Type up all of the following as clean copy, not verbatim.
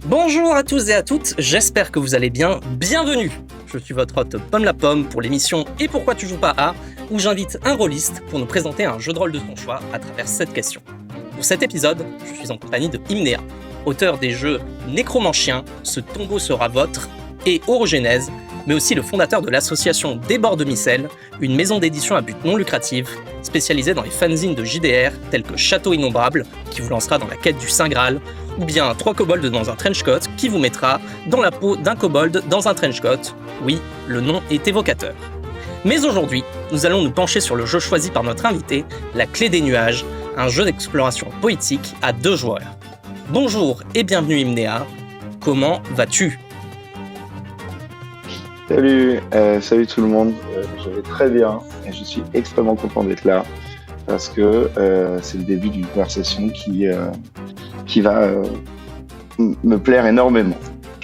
Bonjour à tous et à toutes, j'espère que vous allez bien. Bienvenue. Je suis votre hôte Pomme la Pomme pour l'émission Et pourquoi tu joues pas à, où j'invite un rôliste pour nous présenter un jeu de rôle de son choix à travers cette question. Pour cet épisode, je suis en compagnie de Imnea, auteur des jeux Nécromancien, Ce tombeau sera votre et Orogénèse, mais aussi le fondateur de l'association Des Bords de Micelle, une maison d'édition à but non lucratif spécialisée dans les fanzines de JDR tels que Château Innombrable, qui vous lancera dans la quête du Saint Graal, ou bien 3 kobolds dans un trenchcoat qui vous mettra dans la peau d'un kobold dans un trenchcoat. Oui, le nom est évocateur. Mais aujourd'hui, nous allons nous pencher sur le jeu choisi par notre invité, La Clé des Nuages, un jeu d'exploration poétique à 2 joueurs. Bonjour et bienvenue Imnea, comment vas-tu ? Salut tout le monde, je vais très bien et je suis extrêmement content d'être là parce que c'est le début d'une conversation qui va me plaire énormément,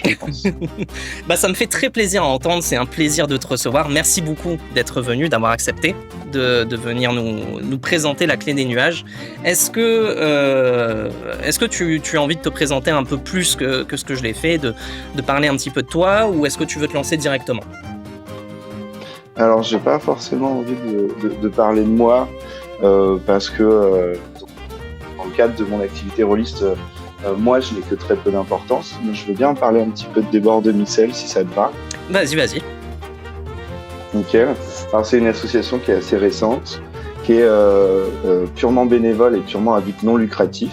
je pense. Ça me fait très plaisir à entendre, c'est un plaisir de te recevoir. Merci beaucoup d'être venu, d'avoir accepté de venir nous présenter La Clé des Nuages. Est-ce que tu as envie de te présenter un peu plus que ce que je l'ai fait, de parler un petit peu de toi, ou est-ce que tu veux te lancer directement ? Alors j'ai pas forcément envie de parler de moi parce que dans le cadre de mon activité rôliste, moi je n'ai que très peu d'importance, mais je veux bien parler un petit peu de Des Bords de Micelle si ça te va. Vas-y. Nickel. Alors c'est une association qui est assez récente, qui est purement bénévole et purement à but non lucratif,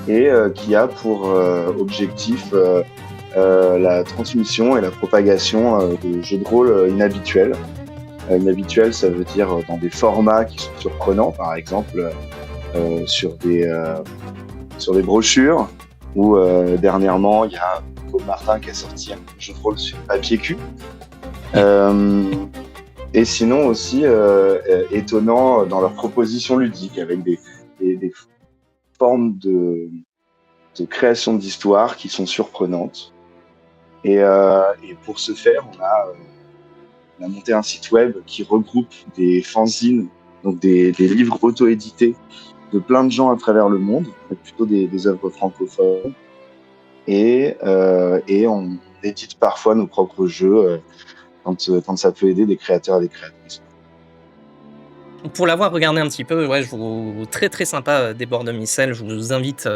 et qui a pour objectif la transmission et la propagation de jeux de rôle inhabituels. Inhabituels, ça veut dire dans des formats qui sont surprenants, par exemple sur des brochures, ou dernièrement, il y a Paul Martin qui a sorti un jeu de rôle sur papier cul. Et sinon aussi étonnant dans leurs propositions ludiques, avec des formes de création d'histoires qui sont surprenantes. Et pour ce faire, on a monté un site web qui regroupe des fanzines, donc des livres auto-édités de plein de gens à travers le monde, plutôt des œuvres francophones. Et on édite parfois nos propres jeux quand ça peut aider des créateurs et des créatrices. Pour l'avoir regardé un petit peu, ouais, très très sympa Des Bords de Micelle, je vous invite,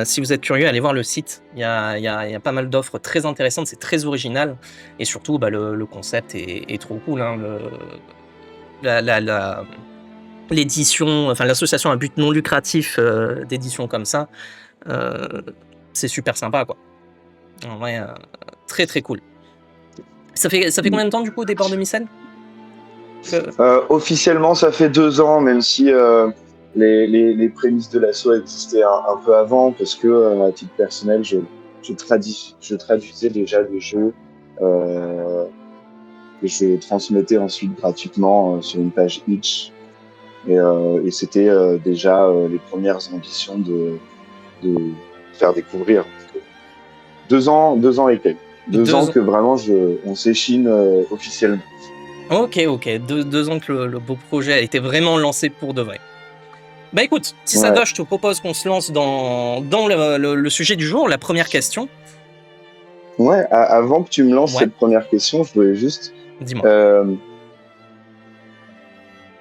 si vous êtes curieux, à aller voir le site. Il y a pas mal d'offres très intéressantes, c'est très original, et surtout le concept est trop cool. Hein, l'édition, enfin l'association à but non lucratif d'édition comme ça, c'est super sympa quoi. En vrai, très très cool. Ça fait combien de temps du coup Des Bords de Micelle ? Officiellement, ça fait 2 ans, même si les prémices de l'asso existaient un peu avant, parce que à titre personnel, je traduisais déjà des jeux que je transmettais ensuite gratuitement sur une page Itch, et c'était déjà les premières ambitions de faire découvrir. 2 ans et quelques. 2 ans que vraiment on s'échine officiellement. Ok, 2 ans que le beau projet a été vraiment lancé pour de vrai. Bah écoute, si ça te va, je te propose qu'on se lance dans le sujet du jour, la première question. Ouais, avant que tu me lances cette première question, je voulais juste... Dis-moi.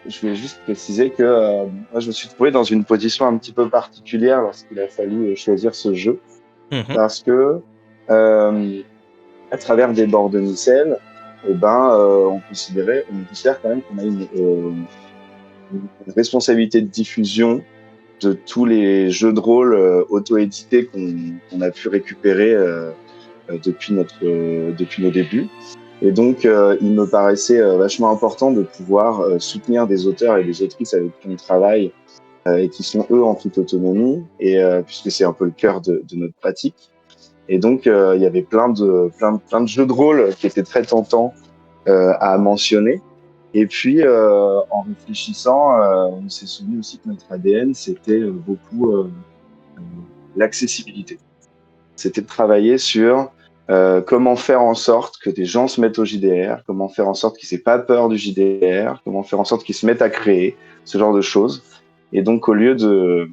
Je voulais juste préciser que moi, je me suis trouvé dans une position un petit peu particulière lorsqu'il a fallu choisir ce jeu. Parce que, à travers Des Bords de Micelle, on considère quand même qu'on a une responsabilité de diffusion de tous les jeux de rôle auto-édités qu'on a pu récupérer depuis nos débuts. Et donc, il me paraissait vachement important de pouvoir soutenir des auteurs et des autrices avec qui on travaille et qui sont eux en toute autonomie, et puisque c'est un peu le cœur de notre pratique. Et donc, il y avait plein de jeux de rôle qui étaient très tentants à mentionner. Et puis, en réfléchissant, on s'est souvenu aussi que notre ADN, c'était beaucoup l'accessibilité. C'était de travailler sur comment faire en sorte que des gens se mettent au JDR, comment faire en sorte qu'ils n'aient pas peur du JDR, comment faire en sorte qu'ils se mettent à créer, ce genre de choses. Et donc, au lieu de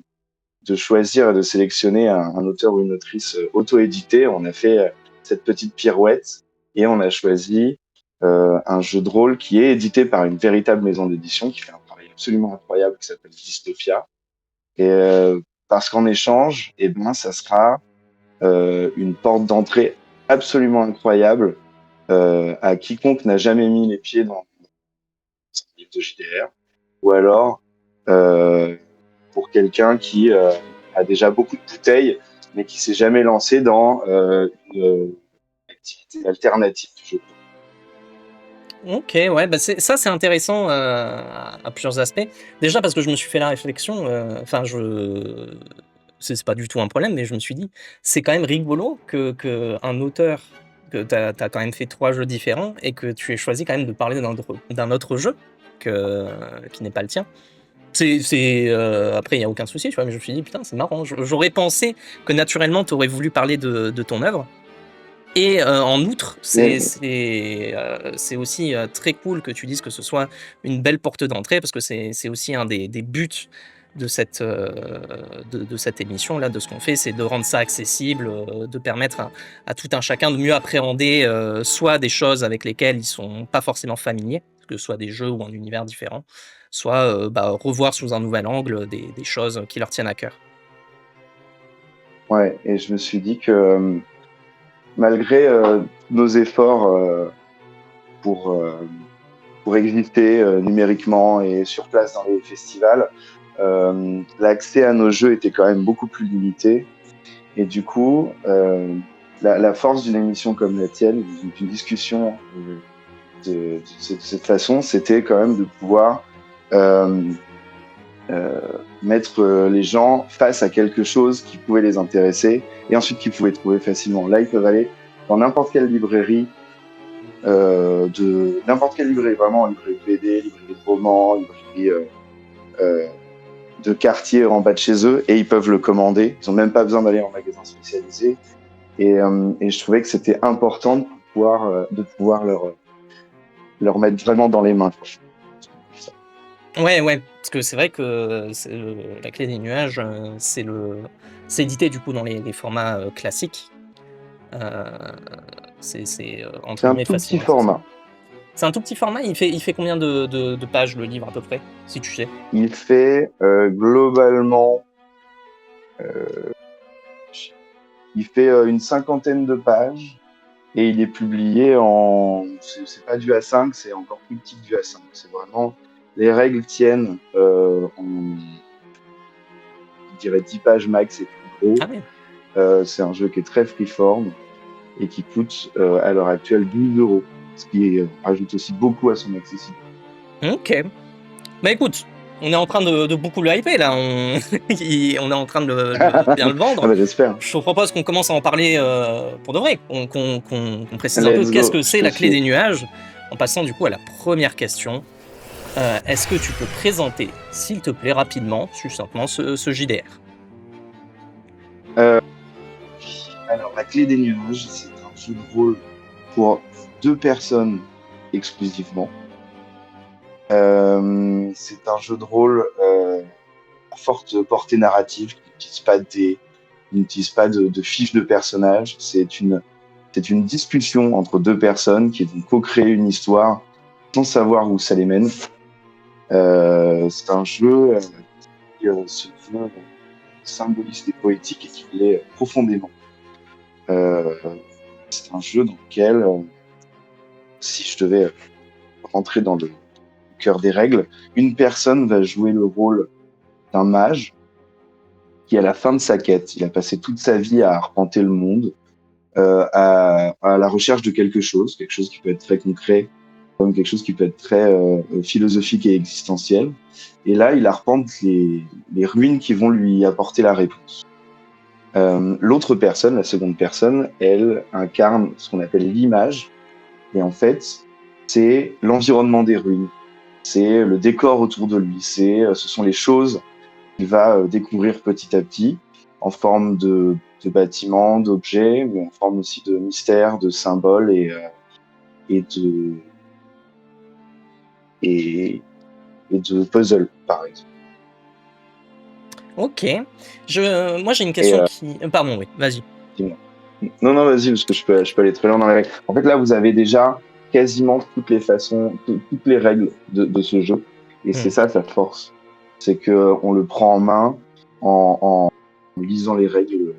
choisir et de sélectionner un auteur ou une autrice auto-édité, on a fait cette petite pirouette et on a choisi un jeu de rôle qui est édité par une véritable maison d'édition qui fait un travail absolument incroyable qui s'appelle Dystopia. Et parce qu'en échange, eh ben, ça sera une porte d'entrée absolument incroyable à quiconque n'a jamais mis les pieds dans un livre de JDR, ou alors pour quelqu'un qui a déjà beaucoup de bouteilles, mais qui s'est jamais lancé dans une activité alternative du jeu. Ok, ouais, bah c'est intéressant à plusieurs aspects. Déjà parce que je me suis fait la réflexion, c'est pas du tout un problème, mais je me suis dit, c'est quand même rigolo que un auteur, que t'as quand même fait 3 jeux différents et que tu aies choisi quand même de parler d'un autre jeu qui n'est pas le tien. Après, il y a aucun souci, tu vois, mais je me suis dit, putain, c'est marrant. J'aurais pensé que naturellement, tu aurais voulu parler de ton œuvre. Et en outre, c'est aussi très cool que tu dises que ce soit une belle porte d'entrée, parce que c'est aussi un des buts de cette émission là, de ce qu'on fait, c'est de rendre ça accessible, de permettre à tout un chacun de mieux appréhender soit des choses avec lesquelles ils sont pas forcément familiers, que ce soit des jeux ou un univers différent, soit revoir sous un nouvel angle des choses qui leur tiennent à cœur. Ouais, et je me suis dit que malgré nos efforts pour exister numériquement et sur place dans les festivals, l'accès à nos jeux était quand même beaucoup plus limité. Et du coup, la force d'une émission comme la tienne, d'une discussion de cette façon, c'était quand même de pouvoir mettre les gens face à quelque chose qui pouvait les intéresser et ensuite qu'ils pouvaient trouver facilement. Là, ils peuvent aller dans n'importe quelle librairie, vraiment, librairie BD, librairie de romans, librairie de quartier en bas de chez eux, et ils peuvent le commander. Ils n'ont même pas besoin d'aller en magasin spécialisé. Et je trouvais que c'était important de pouvoir leur mettre vraiment dans les mains. Ouais, parce que c'est vrai que la clé des nuages, c'est édité du coup dans les formats classiques. C'est entre C'est un guillemets tout petit facilement accessible. format. C'est un tout petit format, il fait combien de pages le livre à peu près, si tu sais? Il fait globalement, il fait une 50aine de pages et il est publié c'est pas du A5, c'est encore plus petit que du A5. C'est vraiment, les règles tiennent je dirais 10 pages max et plus gros. Ah oui. C'est un jeu qui est très freeform et qui coûte à l'heure actuelle 12 €, ce qui rajoute aussi beaucoup à son accessibilité. Ok. Bah écoute, on est en train de beaucoup le hyper là, on est en train de bien le Ah vendre. bah, j'espère. Je te propose qu'on commence à en parler pour de vrai, qu'on précise un peu Let's qu'est-ce go, que je c'est te la clé suis. des nuages, en passant du coup à la première question. Est-ce que tu peux présenter, s'il te plaît, rapidement, succinctement, ce JDR? Alors, la clé des nuages, c'est un jeu de rôle pour 2 personnes exclusivement. C'est un jeu de rôle à forte portée narrative qui n'utilise pas de dés, qui n'utilise pas de fiches de personnages. C'est une discussion entre 2 personnes qui vont co-créer une histoire sans savoir où ça les mène. C'est un jeu qui se veut symboliste et poétique et qui l'est profondément. C'est un jeu dans lequel, si je devais rentrer dans le cœur des règles, une personne va jouer le rôle d'un mage qui, à la fin de sa quête, il a passé toute sa vie à arpenter le monde, à la recherche de quelque chose qui peut être très concret, comme quelque chose qui peut être très philosophique et existentiel. Et là, il arpente les ruines qui vont lui apporter la réponse. L'autre personne, la seconde personne, elle incarne ce qu'on appelle l'image. Et en fait, c'est l'environnement des ruines. C'est le décor autour de lui. Ce sont les choses qu'il va découvrir petit à petit en forme de bâtiments, d'objets, mais en forme aussi de mystères, de symboles et de puzzles, par exemple. Ok. Moi, j'ai une Et question qui... Pardon, oui, vas-y. dis-moi. Non, vas-y, parce que je peux aller très loin dans les règles. En fait, là, vous avez déjà quasiment toutes les façons, toutes les règles de ce jeu. Et c'est ça sa force. C'est que on le prend en main en lisant les règles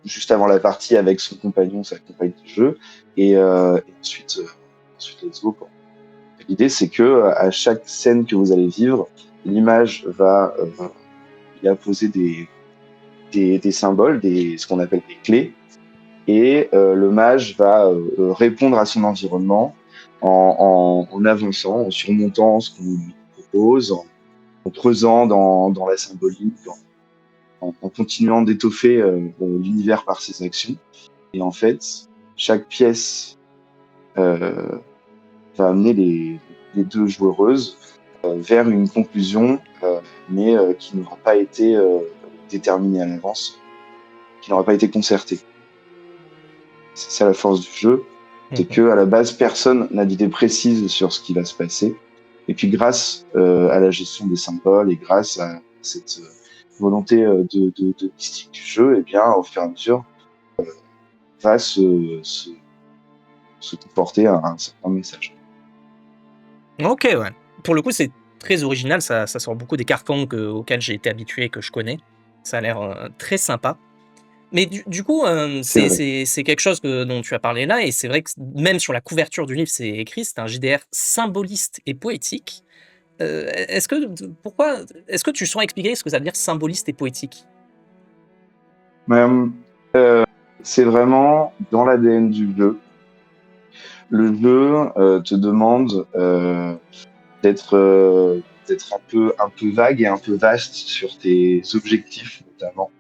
juste avant la partie avec son compagnon, sa compagne de jeu. Et ensuite, let's go, quoi. L'idée, c'est que à chaque scène que vous allez vivre, l'image va poser des symboles, ce qu'on appelle des clés, et le mage va répondre à son environnement en avançant, en surmontant ce qu'on lui propose, en creusant dans la symbolique, en continuant d'étoffer l'univers par ses actions. Et en fait, chaque pièce va amener les deux joueuses vers une conclusion, mais qui n'aura pas été déterminée à l'avance, qui n'aura pas été concertée. C'est ça la force du jeu, c'est que à la base personne n'a d'idée précise sur ce qui va se passer. Et puis grâce à la gestion des symboles et grâce à cette volonté de mystique du jeu, et bien au fur et à mesure va se comporter un certain message. Ok, ouais. Pour le coup, c'est très original, ça sort beaucoup des cartons auxquels j'ai été habitué et que je connais. Ça a l'air très sympa. Mais du coup, c'est quelque chose dont tu as parlé là, et c'est vrai que même sur la couverture du livre, c'est écrit, c'est un JDR symboliste et poétique. Est-ce que tu saurais expliquer ce que ça veut dire symboliste et poétique? C'est vraiment dans l'ADN du jeu. Le jeu te demande d'être un peu vague et un peu vaste sur tes objectifs notamment.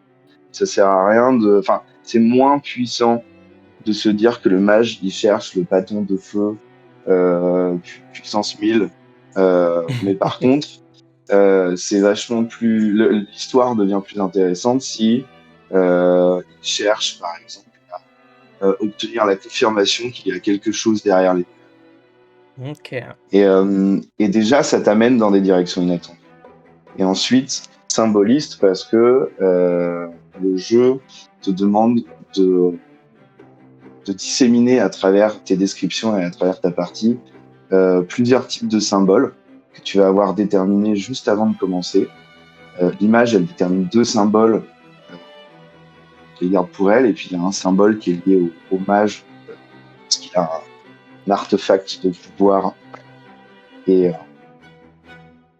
Ça sert à rien c'est moins puissant de se dire que le mage il cherche le bâton de feu puissance 1000. Mais par contre, c'est vachement plus l'histoire devient plus intéressante si il cherche par exemple à obtenir la confirmation qu'il y a quelque chose derrière les. Ok. Et déjà ça t'amène dans des directions inattendues. Et ensuite symboliste parce que le jeu te demande de disséminer à travers tes descriptions et à travers ta partie plusieurs types de symboles que tu vas avoir déterminés juste avant de commencer. L'image, elle détermine deux symboles qu'elle garde pour elle, et puis il y a un symbole qui est lié au mage, parce qu'il a un artefact de pouvoir, et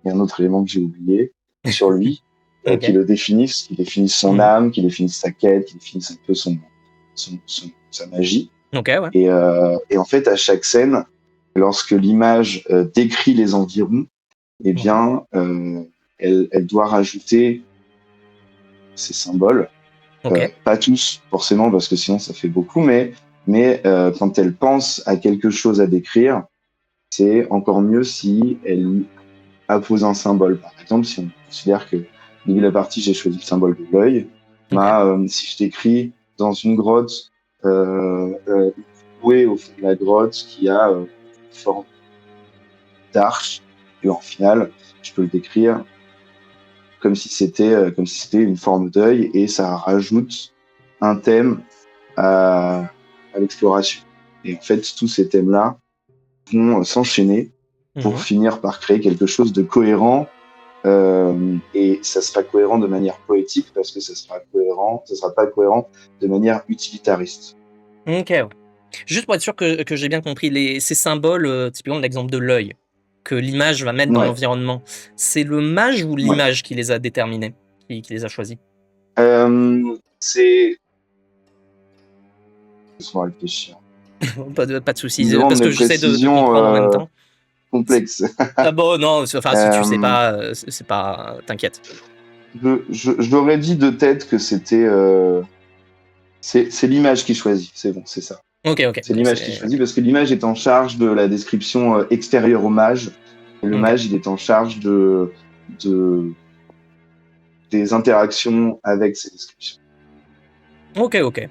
un autre élément que j'ai oublié sur lui, Ok. qui le définissent, qui définissent son âme, qui définissent sa quête, qui définissent un peu sa magie. Ok, ouais. Et en fait, à chaque scène, lorsque l'image décrit les environs, eh bien, elle doit rajouter ces symboles. Ok. Pas tous, forcément, parce que sinon ça fait beaucoup, mais quand elle pense à quelque chose à décrire, c'est encore mieux si elle appose un symbole. Par exemple, si on considère que au début de la partie, j'ai choisi le symbole de l'œil, Ok. si je t'écris dans une grotte, une bouée au fond de la grotte qui a une forme d'arche, et en final, je peux le décrire comme si c'était une forme d'œil, et ça rajoute un thème à l'exploration. Et en fait, tous ces thèmes-là vont s'enchaîner pour finir par créer quelque chose de cohérent. Et ça sera cohérent de manière poétique parce que ça sera pas cohérent de manière utilitariste. Ok, ouais. Juste pour être sûr que j'ai bien compris, ces symboles, typiquement l'exemple de l'œil, que l'image va mettre dans Ouais, l'environnement, c'est le mage ou ouais. l'image qui les a déterminés, qui les a choisis? C'est. Laisse-moi réfléchir. Pas de Tu me soucis, demandes parce des que j'essaie de précisions comprendre en même temps. complexes. Ah bon, non, enfin, si tu sais Euh, pas, c'est pas, t'inquiète. J'aurais dit de tête que c'était. C'est l'image qui choisit, c'est bon, c'est ça. Ok, C'est donc l'image qui c'est... choisit parce que l'image est en charge de la description extérieure au mage, et le Ok, mage il est en charge de des interactions avec ces descriptions. ok.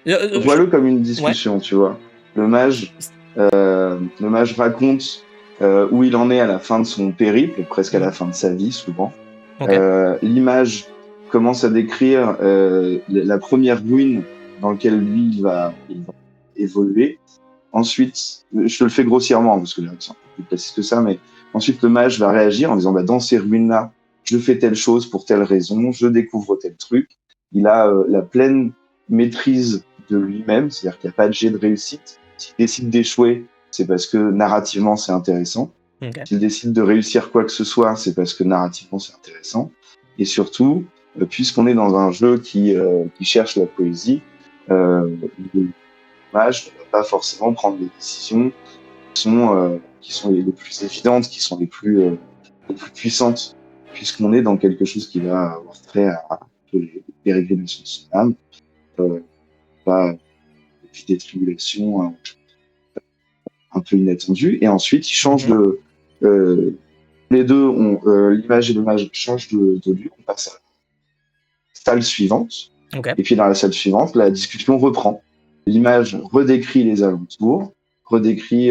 Vois-le comme une Ouais. discussion, tu vois. Le mage, le mage raconte où il en est à la fin de son périple, presque à la fin de sa vie souvent. Okay. L'image commence à décrire la première ruine dans laquelle lui il va évoluer. Ensuite, je te le fais grossièrement parce que là c'est un peu plus précis que ça, mais ensuite le mage va réagir en disant dans ces ruines-là, je fais telle chose pour telle raison, je découvre tel truc. Il a la pleine maîtrise de lui-même, c'est-à-dire qu'il n'y a pas de jet de réussite. S'il décide d'échouer, c'est parce que narrativement c'est intéressant. Okay. S'il décide de réussir quoi que ce soit, c'est parce que narrativement c'est intéressant. Et surtout, puisqu'on est dans un jeu qui cherche la poésie, le mage ne va pas forcément prendre des décisions qui sont les plus évidentes, qui sont les plus puissantes, puisqu'on est dans quelque chose qui va avoir trait à les pérégrinations de son âme, pas des tribulations un peu inattendues. Et ensuite, il change de les deux ont l'image et le mage changent de lieu, on passe à la salle suivante. Okay. Et puis dans la salle suivante, la discussion reprend. L'image redécrit les alentours, redécrit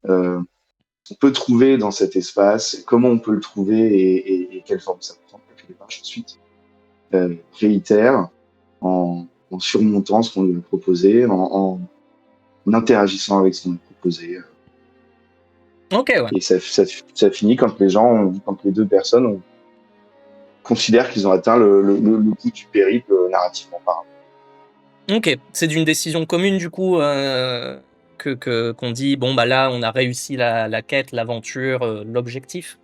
on peut trouver dans cet espace, comment on peut le trouver et quelle forme ça prend. Et puis les marches ensuite réitèrent en surmontant ce qu'on lui a proposé, en interagissant avec ce qu'on lui a proposé. Ok, ouais. Et ça finit quand les deux personnes considèrent qu'ils ont atteint le bout du périple narrativement parlant. Ok, c'est d'une décision commune du coup qu'on dit bon bah là on a réussi la quête, l'aventure, l'objectif.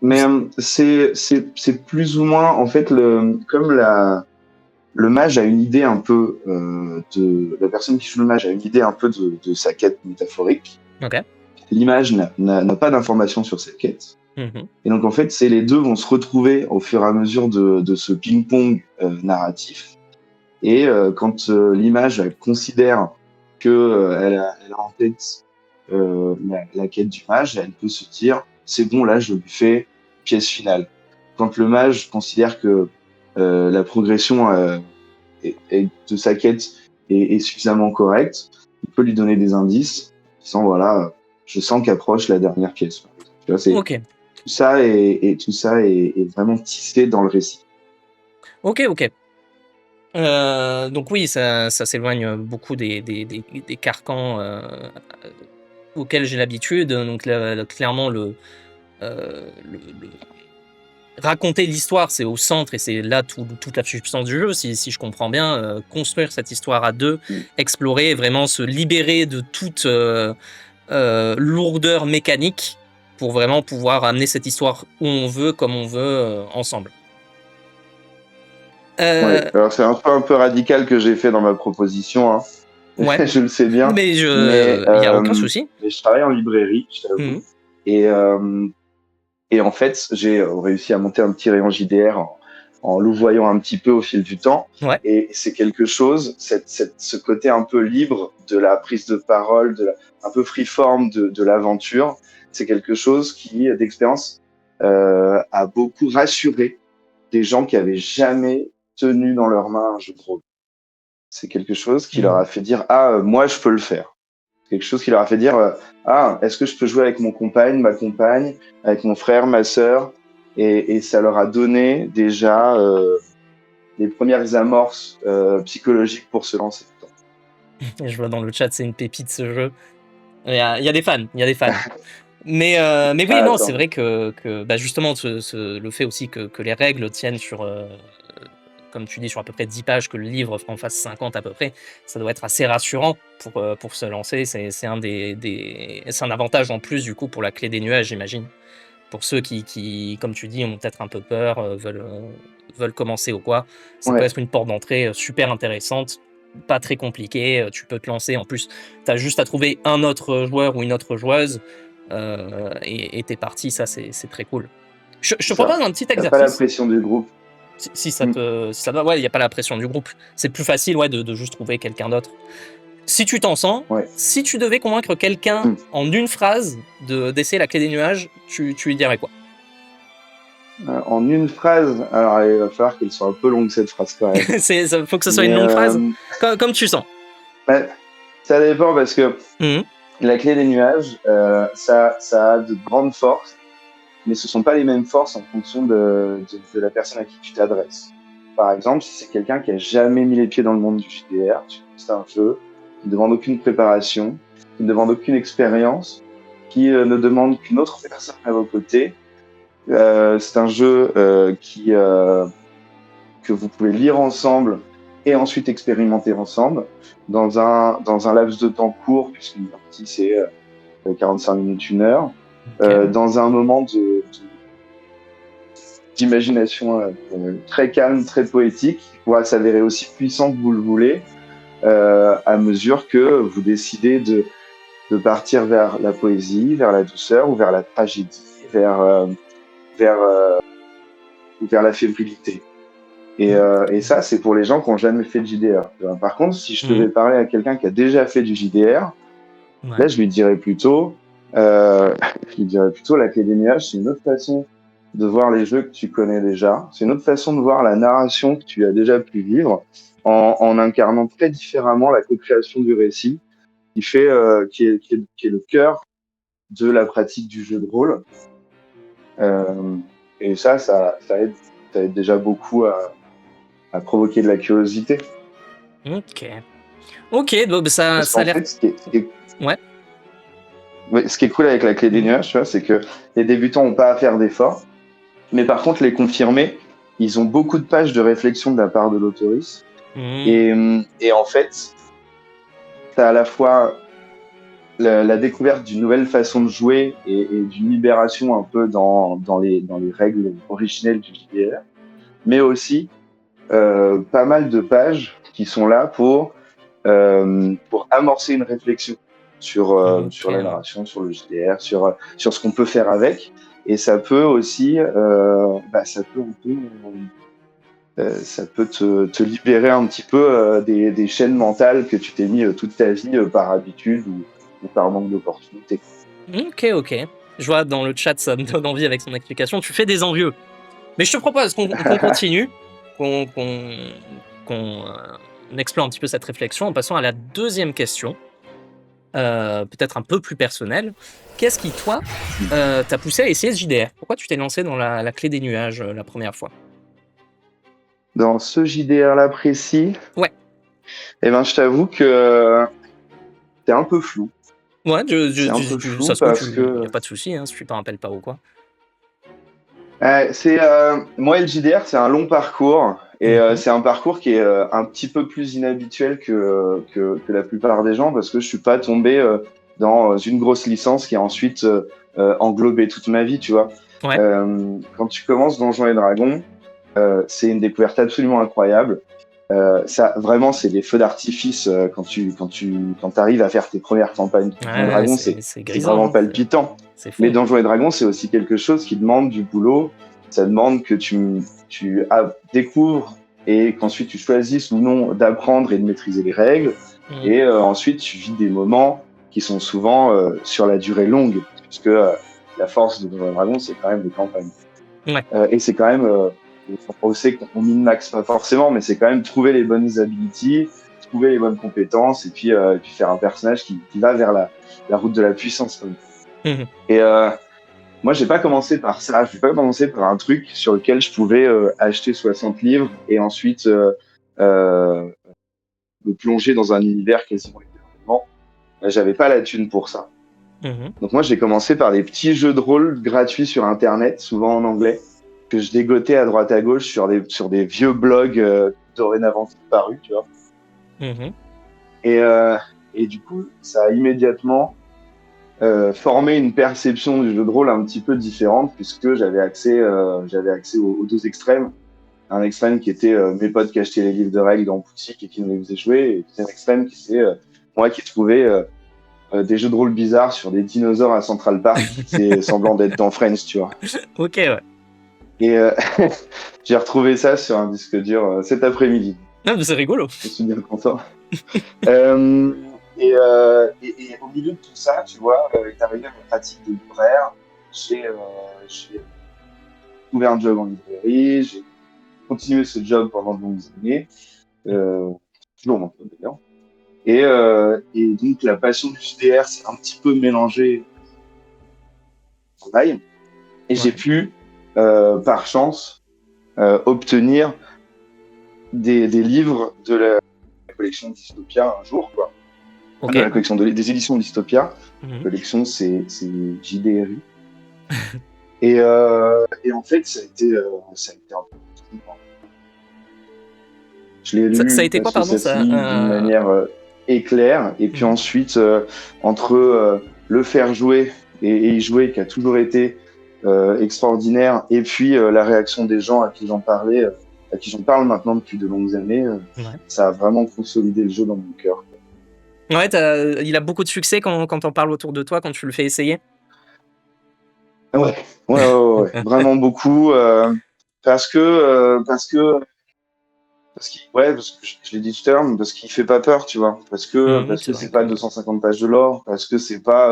Mais c'est plus ou moins en fait comme le mage a une idée un peu de la personne qui joue le mage a une idée un peu de sa quête métaphorique. Ok. L'image n'a pas d'informations sur cette quête. Mm-hmm. Et donc en fait, les deux vont se retrouver au fur et à mesure de ce ping-pong narratif. Et quand l'image elle considère que elle a en tête la quête du mage, elle peut se dire c'est bon, là je lui fais pièce finale. Quand le mage considère que la progression de sa quête est suffisamment correcte, il peut lui donner des indices, disant voilà, je sens qu'approche la dernière pièce. Tu vois, Ok. tout ça est vraiment tissé dans le récit. Ok. Donc oui, ça s'éloigne beaucoup des carcans auxquels j'ai l'habitude. Donc clairement raconter l'histoire, c'est au centre et c'est là toute la substance du jeu, si je comprends bien. Construire cette histoire à deux, explorer, vraiment se libérer de toute lourdeur mécanique pour vraiment pouvoir amener cette histoire où on veut, comme on veut, ensemble. Ouais. Alors c'est un peu radical que j'ai fait dans ma proposition, hein. Ouais. Je le sais bien, Mais il y a aucun souci. mais je travaille en librairie, je t'avoue, et en fait j'ai réussi à monter un petit rayon JDR en louvoyant un petit peu au fil du temps. Ouais. Et c'est quelque chose, ce côté un peu libre de la prise de parole, un peu freeform de l'aventure, c'est quelque chose qui, d'expérience, a beaucoup rassuré des gens qui avaient jamais tenu dans leurs mains un jeu de rôle. C'est quelque chose qui leur a fait dire moi je peux le faire. Quelque chose qui leur a fait dire est-ce que je peux jouer avec ma compagne, avec mon frère, ma sœur, et ça leur a donné déjà les premières amorces psychologiques pour se lancer. Je vois dans le chat, c'est une pépite ce jeu. Il y a des fans, mais oui, non, c'est vrai que justement le fait aussi que les règles tiennent sur comme tu dis, sur à peu près 10 pages, que le livre en fasse 50 à peu près, ça doit être assez rassurant pour se lancer. C'est un avantage en plus du coup pour la clé des nuages, j'imagine. Pour ceux qui, comme tu dis, ont peut-être un peu peur, veulent commencer ou quoi, ça peut être une porte d'entrée super intéressante, pas très compliquée, tu peux te lancer. En plus, tu as juste à trouver un autre joueur ou une autre joueuse et t'es parti, ça c'est très cool. Je te propose un petit exercice. T'as pas la pression du groupe. Si ça va, ouais, il n'y a pas la pression du groupe. C'est plus facile de juste trouver quelqu'un d'autre. Si tu t'en sens, si tu devais convaincre quelqu'un en une phrase d'essayer la clé des nuages, tu lui dirais quoi? En une phrase, alors il va falloir qu'elle soit un peu longue cette phrase quand même. Il faut que ce soit une longue phrase, comme tu sens. Ça dépend parce que la clé des nuages, ça a de grandes forces mais ce sont pas les mêmes forces en fonction de la personne à qui tu t'adresses. Par exemple, si c'est quelqu'un qui a jamais mis les pieds dans le monde du JDR, c'est un jeu qui ne demande aucune préparation, qui ne demande aucune expérience, qui ne demande qu'une autre personne à vos côtés. C'est un jeu que vous pouvez lire ensemble et ensuite expérimenter ensemble dans un laps de temps court, puisqu'une partie c'est 45 minutes, 1 heure, dans un moment d'imagination très calme, très poétique, qui pourra s'avérer aussi puissant que vous le voulez, à mesure que vous décidez de partir vers la poésie, vers la douceur ou vers la tragédie, vers la fébrilité. Et ça, c'est pour les gens qui n'ont jamais fait de JDR. Par contre, si je devais parler à quelqu'un qui a déjà fait du JDR, là, je lui dirais plutôt, la clé des nuages, c'est une autre façon de voir les jeux que tu connais déjà. C'est une autre façon de voir la narration que tu as déjà pu vivre en incarnant très différemment la co-création du récit qui est le cœur de la pratique du jeu de rôle. Et ça aide déjà beaucoup à provoquer de la curiosité. Ok, donc ça a l'air... Ce qui est cool avec la clé des nuages, tu vois, c'est que les débutants n'ont pas à faire d'efforts, mais par contre, les confirmés, ils ont beaucoup de pages de réflexion de la part de l'autoriste. Et en fait, tu as à la fois la découverte d'une nouvelle façon de jouer et d'une libération un peu dans les règles originelles du JDR, mais aussi pas mal de pages qui sont là pour amorcer une réflexion sur la narration, sur le JDR, sur ce qu'on peut faire avec. Et ça peut aussi, ça peut te libérer un petit peu des chaînes mentales que tu t'es mis toute ta vie par habitude ou par manque d'opportunités. Ok. Je vois dans le chat, ça me donne envie avec son explication. Tu fais des envieux. Mais je te propose qu'on continue, qu'on explore un petit peu cette réflexion en passant à la deuxième question, peut-être un peu plus personnelle. Qu'est-ce qui, toi, t'a poussé à essayer ce JDR ? Pourquoi tu t'es lancé dans la clé des nuages la première fois ? Dans ce JDR-là précis, ouais. Je t'avoue que c'est un peu flou. Ouais, c'est un peu flou ça se parce peut, que... Il n'y a pas de souci, hein, si tu t'en rappelles pas ou quoi. Moi et le JDR, c'est un long parcours. Et c'est un parcours qui est un petit peu plus inhabituel que la plupart des gens parce que je suis pas tombé dans une grosse licence qui a ensuite englobé toute ma vie, tu vois. Ouais. Quand tu commences Donjons et Dragons, c'est une découverte absolument incroyable. Ça, vraiment, c'est des feux d'artifice quand t'arrives à faire tes premières campagnes de Donjons et Dragons, c'est grisant, vraiment palpitant. Mais Donjons et Dragons, c'est aussi quelque chose qui demande du boulot. Ça demande que tu découvres et qu'ensuite tu choisisses ou non d'apprendre et de maîtriser les règles. Et ensuite, tu vis des moments qui sont souvent sur la durée longue, puisque la force de Donjons et Dragons, c'est quand même les campagnes. Et c'est quand même... on sait qu'on min-max pas forcément, mais c'est quand même trouver les bonnes abilities, trouver les bonnes compétences, et puis faire un personnage qui va vers la route de la puissance. Et moi, j'ai pas commencé par ça. J'ai pas commencé par un truc sur lequel je pouvais acheter 60 livres et ensuite me plonger dans un univers quasiment éternellement. J'avais pas la thune pour ça. Donc moi, j'ai commencé par des petits jeux de rôle gratuits sur Internet, souvent en anglais, que je dégotais à droite à gauche sur des vieux blogs dorénavant disparus, tu vois. Et du coup, ça a immédiatement formé une perception du jeu de rôle un petit peu différente, puisque j'avais accès aux deux extrêmes. Un extrême qui était mes potes qui achetaient les livres de règles dans boutique et qui nous les faisaient jouer, et puis un extrême qui était moi qui trouvais des jeux de rôle bizarres sur des dinosaures à Central Park, c'est semblant d'être dans Friends, tu vois. Ok, ouais. Et j'ai retrouvé ça sur un disque dur cet après-midi. Ah, mais c'est rigolo. Je suis bien content. Et au milieu de tout ça, tu vois, est arrivé ma pratique de libraire. J'ai trouvé un job en librairie, j'ai continué ce job pendant de longues années, toujours mon job d'ailleurs. Et donc la passion du JDR s'est un petit peu mélangée au travail. Et j'ai pu, par chance, obtenir des livres de la collection Dystopia un jour, quoi. Ok. De la collection des éditions Dystopia. Mhm. La collection, c'est JDRI. et en fait, ça a été un peu... Je l'ai Ça a lu été quoi, parce que pardon, ça se ça lit d'une manière éclair. Et puis ensuite, entre le faire jouer et y jouer, qui a toujours été extraordinaire, et puis la réaction des gens à qui j'en parlais, à qui j'en parle maintenant depuis de longues années, ça a vraiment consolidé le jeu dans mon cœur. Ouais, il a beaucoup de succès quand t'en parles autour de toi, quand tu le fais essayer. Ouais, vraiment beaucoup, parce que je l'ai dit tout à l'heure, mais parce qu'il fait pas peur, tu vois, parce que C'est vrai c'est pas 250 pages de lore, parce que c'est pas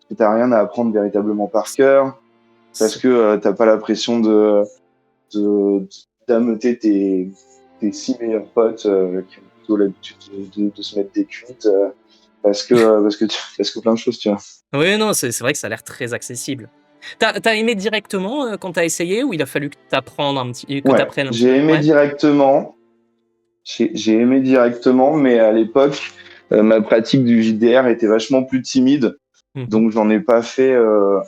que t'as rien à apprendre véritablement par cœur, parce que t'as pas la pression de d'ameuter tes 6 meilleurs potes qui ont plutôt l'habitude de se mettre des cuites, parce que plein de choses, tu vois. Oui, non, c'est vrai que ça a l'air très accessible. T'as aimé directement quand t'as essayé, ou il a fallu que t'apprennes un petit peu? J'ai aimé Ouais. directement. J'ai aimé directement, mais à l'époque, ma pratique du JDR était vachement plus timide, donc j'en ai pas fait un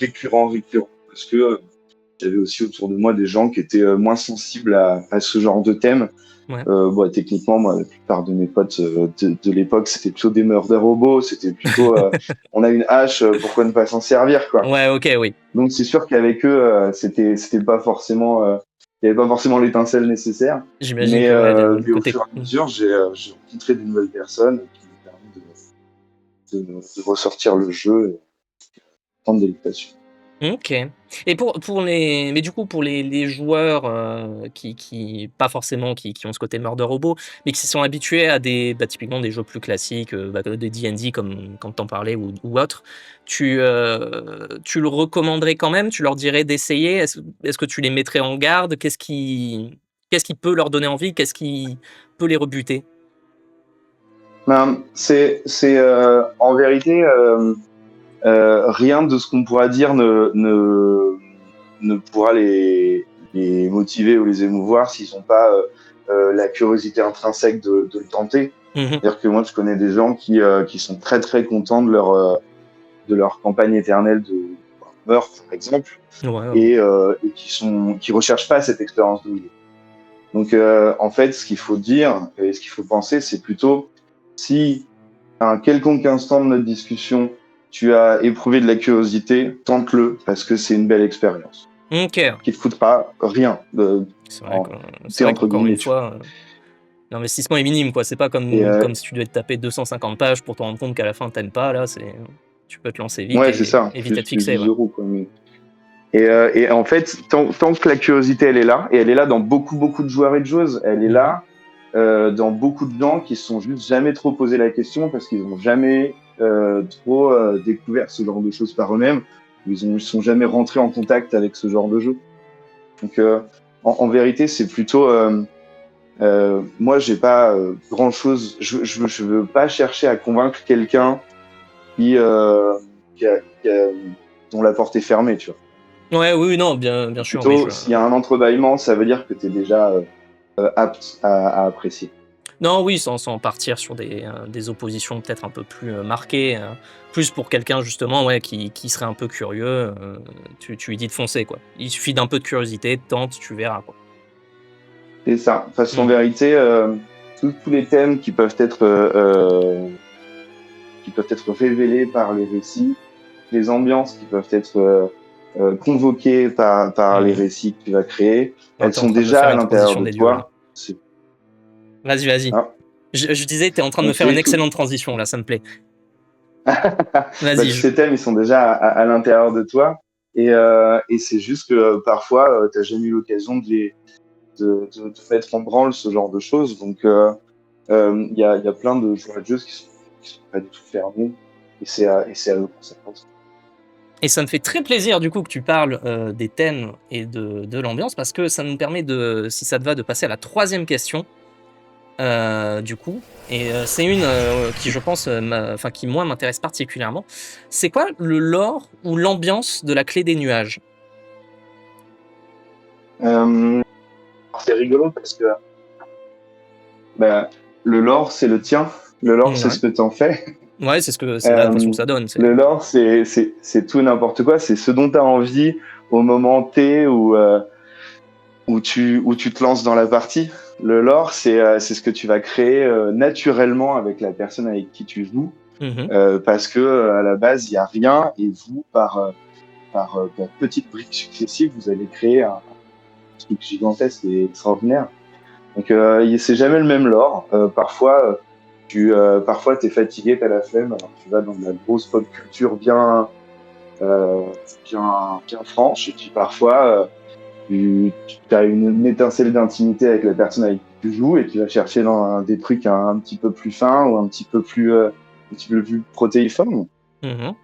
récurrent, parce que j'avais aussi autour de moi des gens qui étaient moins sensibles à ce genre de thème. Ouais. Techniquement, moi, la plupart de mes potes de l'époque, c'était plutôt des murder robots, c'était plutôt on a une hache, pourquoi ne pas s'en servir, quoi. Ouais, ok, oui. Donc c'est sûr qu'avec eux, c'était pas forcément, il y avait pas forcément l'étincelle nécessaire. J'imagine Mais, que ouais, le mais au côté. fur et à mesure, j'ai rencontré de nouvelles personnes qui m'ont permis de ressortir le jeu et prendre des lectations. Ok. Et mais du coup, pour les joueurs qui pas forcément qui ont ce côté murder robot, mais qui sont habitués à typiquement des jeux plus classiques, des D&D comme quand t'en parlais, ou autre, tu le recommanderais quand même? Tu leur dirais d'essayer? Est-ce que tu les mettrais en garde? Qu'est-ce qui peut leur donner envie? Qu'est-ce qui peut les rebuter? Ben, en vérité, rien de ce qu'on pourra dire ne pourra les motiver ou les émouvoir s'ils n'ont pas la curiosité intrinsèque de le tenter. C'est-à-dire que moi, je connais des gens qui sont très très contents de leur campagne éternelle de meurtre, par exemple, Ouais. et qui recherchent pas cette expérience de jeu. Donc, en fait, ce qu'il faut dire et ce qu'il faut penser, c'est plutôt si à un quelconque instant de notre discussion, tu as éprouvé de la curiosité, tente-le parce que c'est une belle expérience. Ok. Qui te coûtera rien. C'est vrai que C'est entre qu'encore une guillemets. fois, l'investissement est minime, quoi. C'est pas Et comme si tu devais te taper 250 pages pour te rendre compte qu'à la fin t'aimes pas. Là, tu peux te lancer vite ouais, c'est ça. et vite être Juste fixé. 10 Ouais. euros, quoi. Et en fait, tant que la curiosité, elle est là, et elle est là dans beaucoup, beaucoup de joueurs et de joueuses, elle est là dans beaucoup de gens qui se sont juste jamais trop posé la question parce qu'ils n'ont jamais trop découvert ce genre de choses par eux-mêmes. Ils sont jamais rentrés en contact avec ce genre de jeu. Donc, en vérité, c'est plutôt... moi, j'ai pas grand-chose... Je veux pas chercher à convaincre quelqu'un qui, qui a- dont la porte est fermée, tu vois. Ouais, oui, non, bien sûr, oui. Plutôt, s'il y a un entrebâillement, ça veut dire que tu es déjà apte à apprécier. Non, oui, sans partir sur des oppositions peut-être un peu plus marquées. Plus pour quelqu'un justement, ouais, qui serait un peu curieux, tu lui dis de foncer, quoi. Il suffit d'un peu de curiosité, tente, tu verras, quoi. C'est ça. Parce qu'en vérité, tous les thèmes qui peuvent être révélés par les récits, les ambiances qui peuvent être convoquées par les récits que tu vas créer, Non, elles t'es en sont train de me déjà faire à une l'intérieur transition de des dieux, là. toi. Vas-y. Ah, Je disais, t'es en train de me on faire une fait tout. excellente transition, là, ça me plaît. Bah, Vas-y. tous ces thèmes, ils sont déjà à l'intérieur de toi. Et c'est juste que parfois, tu n'as jamais eu l'occasion de mettre en branle ce genre de choses. Donc, y a plein de joueurs de jeux qui sont pas du tout fermés. Et c'est à eux qu'on s'adresse. Et ça me fait très plaisir du coup que tu parles des thèmes et de l'ambiance, parce que ça nous permet si ça te va, de passer à la troisième question. du coup, et c'est une qui, je pense, qui moi m'intéresse particulièrement. C'est quoi le lore ou l'ambiance de la Clé des Nuages? C'est rigolo parce que bah, le lore, c'est le tien. Le lore, c'est Ouais. ce que t'en fais. Ouais, c'est la façon que ça donne. Le lore, c'est tout et n'importe quoi. C'est ce dont tu as envie au moment T où tu te lances dans la partie. Le lore, c'est ce que tu vas créer naturellement avec la personne avec qui tu joues. Mhm. Parce que à la base, il n'y a rien et vous, par petites briques successives, vous allez créer un truc gigantesque et extraordinaire. Donc, c'est jamais le même lore. Parfois, t'es fatigué, t'as la flemme, alors tu vas dans de la grosse pop culture euh, bien franche, et puis parfois, tu as une étincelle d'intimité avec la personne avec qui tu joues, et tu vas chercher dans des trucs un petit peu plus fins ou un petit peu plus protéiformes. Mhm.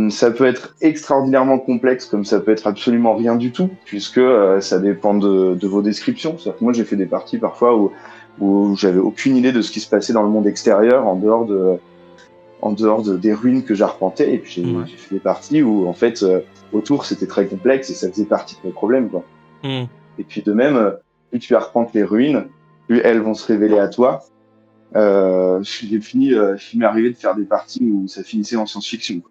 Ça peut être extraordinairement complexe, comme ça peut être absolument rien du tout, puisque ça dépend de vos descriptions. C'est-à-dire que moi, j'ai fait des parties parfois où j'avais aucune idée de ce qui se passait dans le monde extérieur, des ruines que j'arpentais. Et puis Ouais. j'ai fait des parties où, en fait, autour, c'était très complexe et ça faisait partie de mes problèmes, quoi. Mhm. Et puis de même, plus tu arpentes les ruines, plus elles vont se révéler à toi. Il m'est arrivé de faire des parties où ça finissait en science-fiction.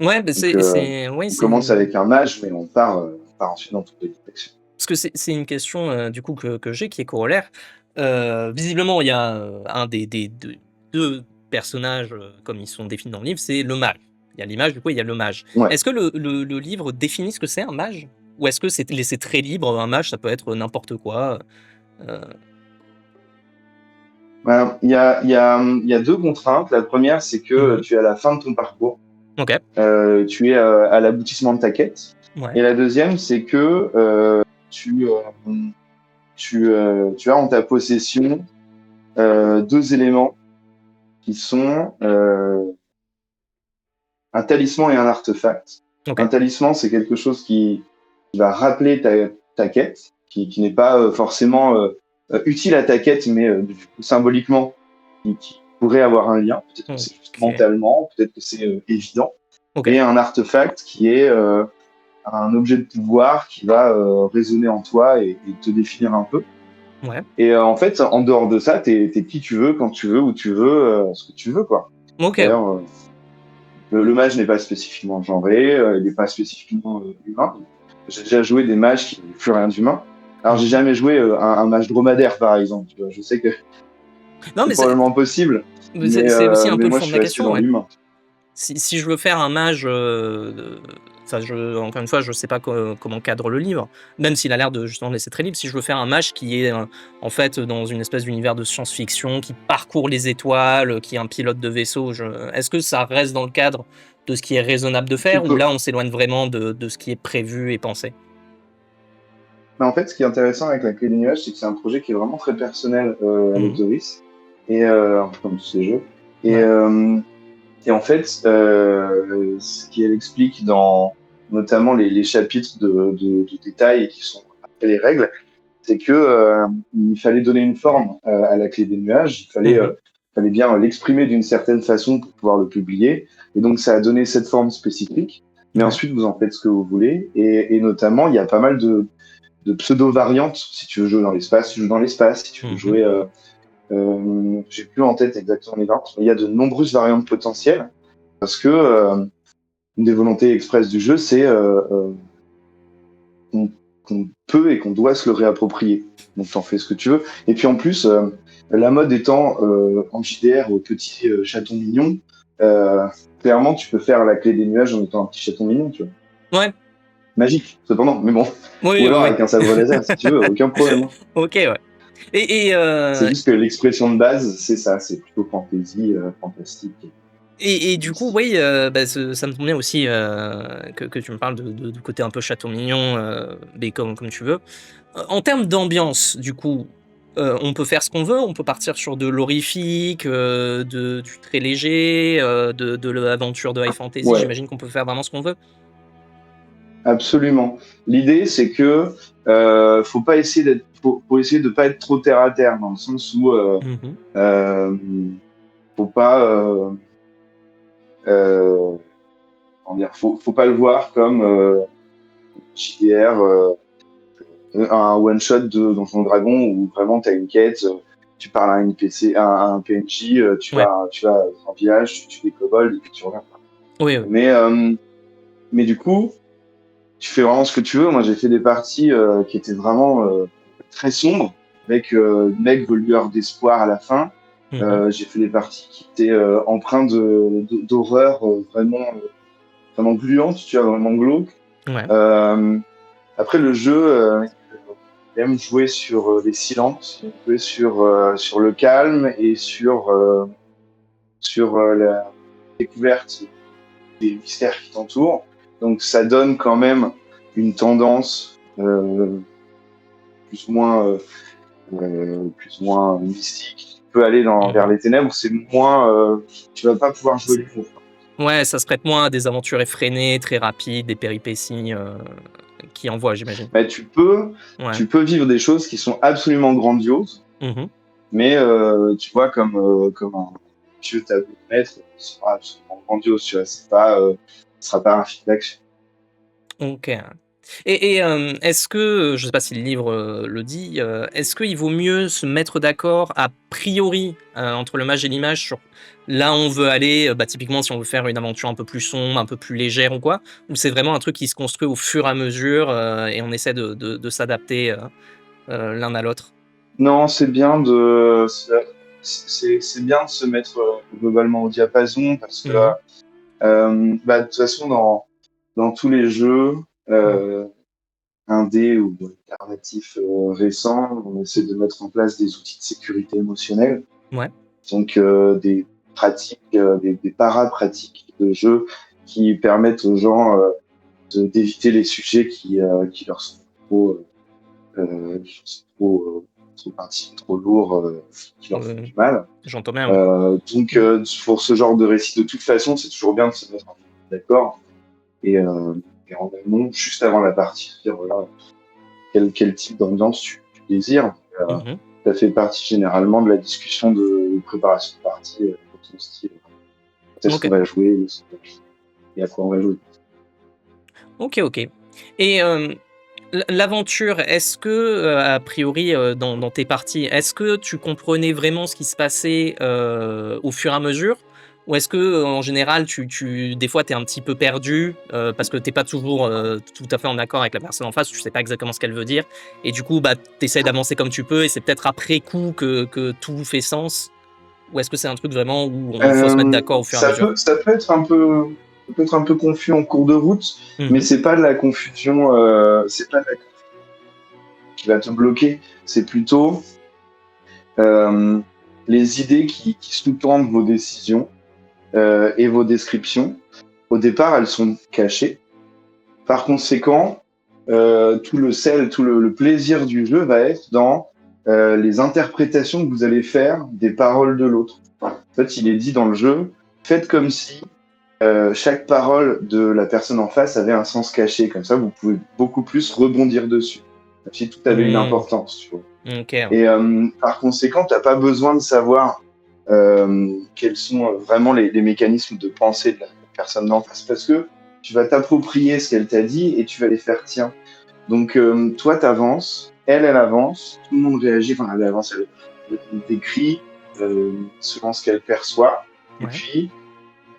Ouais, bah Donc, ouais, on commence avec un mage, mais on part ensuite dans toutes les directions. parce que c'est une question du coup que j'ai qui est corollaire. Visiblement, il y a un des deux personnages comme ils sont définis dans le livre, c'est le mage. Il y a l'image, du coup, il y a le mage. Ouais. Est-ce que le livre définit ce que c'est un mage? Ou est-ce que c'est laissé très libre? Un mage, ça peut être n'importe quoi. euh, Ben, il y a deux contraintes. La première, c'est que mhm. tu es à la fin de ton parcours, Ok. tu es à l'aboutissement de ta quête. Ouais. Et la deuxième, c'est que tu, tu as en ta possession deux éléments qui sont un talisman et un artefact. Ok. Un talisman, c'est quelque chose qui va rappeler ta quête, qui n'est pas forcément utile à ta quête, mais du coup, symboliquement, qui pourrait avoir un lien. Peut-être que c'est juste Ok. mentalement, peut-être que c'est évident. Ok. Et un artefact qui est un objet de pouvoir qui va résonner en toi et te définir un peu. Ouais. Et en fait, en dehors de ça, t'es qui tu veux, quand tu veux, où tu veux, ce que tu veux, quoi. Ok. Ouais. D'ailleurs, le mage n'est pas spécifiquement genré, il n'est pas spécifiquement humain. J'ai déjà joué des mages qui n'ont plus rien d'humain. Alors, j'ai Mhm. jamais joué un mage dromadaire, par exemple. Tu vois. Je sais que Non, c'est mais probablement possible, c'est aussi un mais peu le moi, je fond de suis la resté question, dans ouais. l'humain. Si je veux faire un mage, encore une fois, je sais pas comment cadre le livre, même s'il a l'air de justement laisser très libre. Si je veux faire un mage qui est en fait dans une espèce d'univers de science-fiction, qui parcourt les étoiles, qui est un pilote de vaisseau, est-ce que ça reste dans le cadre de ce qui est raisonnable de Tu faire, ou peux. là on s'éloigne vraiment de ce qui est prévu et pensé? Mais en fait, ce qui est intéressant avec la clé des nuages, c'est que c'est un projet qui est vraiment très personnel à Mhm. l'autrice, et un peu comme tous ces jeux. Et, Ouais. euh, et en fait, ce qu'elle explique dans notamment les chapitres de détails qui sont après les règles, c'est que il fallait donner une forme à la clé des nuages. Mhm. Fallait bien l'exprimer d'une certaine façon pour pouvoir le publier. Et donc, ça a donné cette forme spécifique. Mais Ouais. ensuite, vous en faites ce que vous voulez. Et notamment, il y a pas mal de pseudo-variantes. Si tu veux jouer dans l'espace, tu joues dans l'espace. Si tu veux Mhm. jouer, j'ai plus en tête exactement les variantes, mais il y a de nombreuses variantes potentielles parce que une des volontés expresses du jeu, c'est qu'on peut et qu'on doit se le réapproprier. Donc t'en fais ce que tu veux. Et puis en plus, la mode étant en JDR au petit chaton mignon, euh, clairement tu peux faire la clé des nuages en étant un petit chaton mignon, tu vois. Ouais. Magique, cependant, mais bon. Ou Oui, alors oui, avec un sabre laser, si tu veux, aucun problème. Hein. ok, ouais. Et, et, C'est euh, juste que l'expression de base, c'est ça, c'est plutôt fantasy, fantastique. Et du coup, oui, ça me tombe bien aussi que tu me parles du côté un peu château mignon, mais comme tu veux. En termes d'ambiance, du coup, on peut faire ce qu'on veut, on peut partir sur de l'horrifique, du très léger, de l'aventure de high fantasy, Ouais, j'imagine qu'on peut faire vraiment ce qu'on veut. Absolument. L'idée, c'est que faut essayer de pas être trop terre à terre, dans le sens où Mhm. euh, faut pas euh, comment dire, faut pas le voir comme JDR, un one shot de Donjon Dragon où vraiment t'as une quête, tu parles à un NPC, à un PNJ, Ouais. tu vas dans un village, tu tues des kobolds et puis tu reviens. Oui, oui. Mais mais du coup, tu fais vraiment ce que tu veux. Moi, j'ai fait des parties qui étaient vraiment très sombres, avec le mec veut lueur d'espoir à la fin. Mhm. J'ai fait des parties qui étaient empreintes d'horreur vraiment gluante, tu vois, vraiment glauque. Ouais. Euh, Après, le jeu il aime jouer sur les silences, il aime jouer sur le calme et sur la découverte des mystères qui t'entourent. Donc ça donne quand même une tendance plus ou moins plus ou moins mystique qui peut aller vers Mhm. les ténèbres. C'est moins tu vas pas pouvoir jouer l'humour. Ouais, ça se prête moins à des aventures effrénées, très rapides, des péripéties qui envoient, j'imagine. Mais Ouais. tu peux vivre des choses qui sont absolument grandioses, Mhm. mais tu vois comme un vieux tableau de maître, ce sera absolument grandiose. Tu vois, ce sera pas un film d'action. Ok. Est-ce que, je sais pas si le livre le dit, est-ce qu'il vaut mieux se mettre d'accord a priori entre le mage et l'image sur là où on veut aller, bah, typiquement si on veut faire une aventure un peu plus sombre, un peu plus légère ou quoi, ou c'est vraiment un truc qui se construit au fur et à mesure et on essaie de s'adapter l'un à l'autre? Non, c'est bien de se mettre globalement au diapason parce que Mhm. bah, de toute façon dans tous les jeux indé ou alternatifs récents, on essaie de mettre en place des outils de sécurité émotionnelle, Ouais. donc des pratiques, des para-pratiques de jeu qui permettent aux gens d'éviter les sujets qui leur sont qui sont trop intimes, trop lourds, qui leur font Euh, du mal. J'entends bien, ouais. Donc pour ce genre de récit, de toute façon, c'est toujours bien de se mettre d'accord et en amont, juste avant la partie, dire voilà, quel type d'ambiance tu désires. Mhm. Ça fait partie généralement de la discussion de préparation de partie, dans ton style. Quand est-ce Ok. qu'on va jouer et à quoi on va jouer. Ok, ok. Et l'aventure, est-ce que, a priori, dans tes parties, est-ce que tu comprenais vraiment ce qui se passait, au fur et à mesure? Ou est-ce que, en général, des fois, tu es un petit peu perdu, parce que tu pas toujours, tout à fait en accord avec la personne en face, tu sais pas exactement ce qu'elle veut dire et du coup, bah, tu essaies d'avancer comme tu peux et c'est peut-être après coup que tout fait sens? Ou est-ce que c'est un truc vraiment où on faut se mettre d'accord au fur et à mesure? Ça peut être un peu confus en cours de route, mais Mmh. c'est pas de la confusion, c'est pas de la confusion qui va te bloquer. C'est plutôt euh, les idées qui sous-tendent vos décisions et vos descriptions. Au départ, elles sont cachées. Par conséquent, tout le sel, le plaisir du jeu va être dans les interprétations que vous allez faire des paroles de l'autre. En fait, il est dit dans le jeu, faites comme si chaque parole de la personne en face avait un sens caché. Comme ça, vous pouvez beaucoup plus rebondir dessus. Comme si tout avait une Mmh. importance. Tu vois. OK, ouais. Et par conséquent, tu n'as pas besoin de savoir quels sont vraiment les mécanismes de pensée de la personne d'en face, parce que tu vas t'approprier ce qu'elle t'a dit et tu vas les faire tiens. Donc toi, tu avances, elle avance, tout le monde réagit, enfin elle avance, elle décrit selon ce qu'elle perçoit. Et Ouais. puis,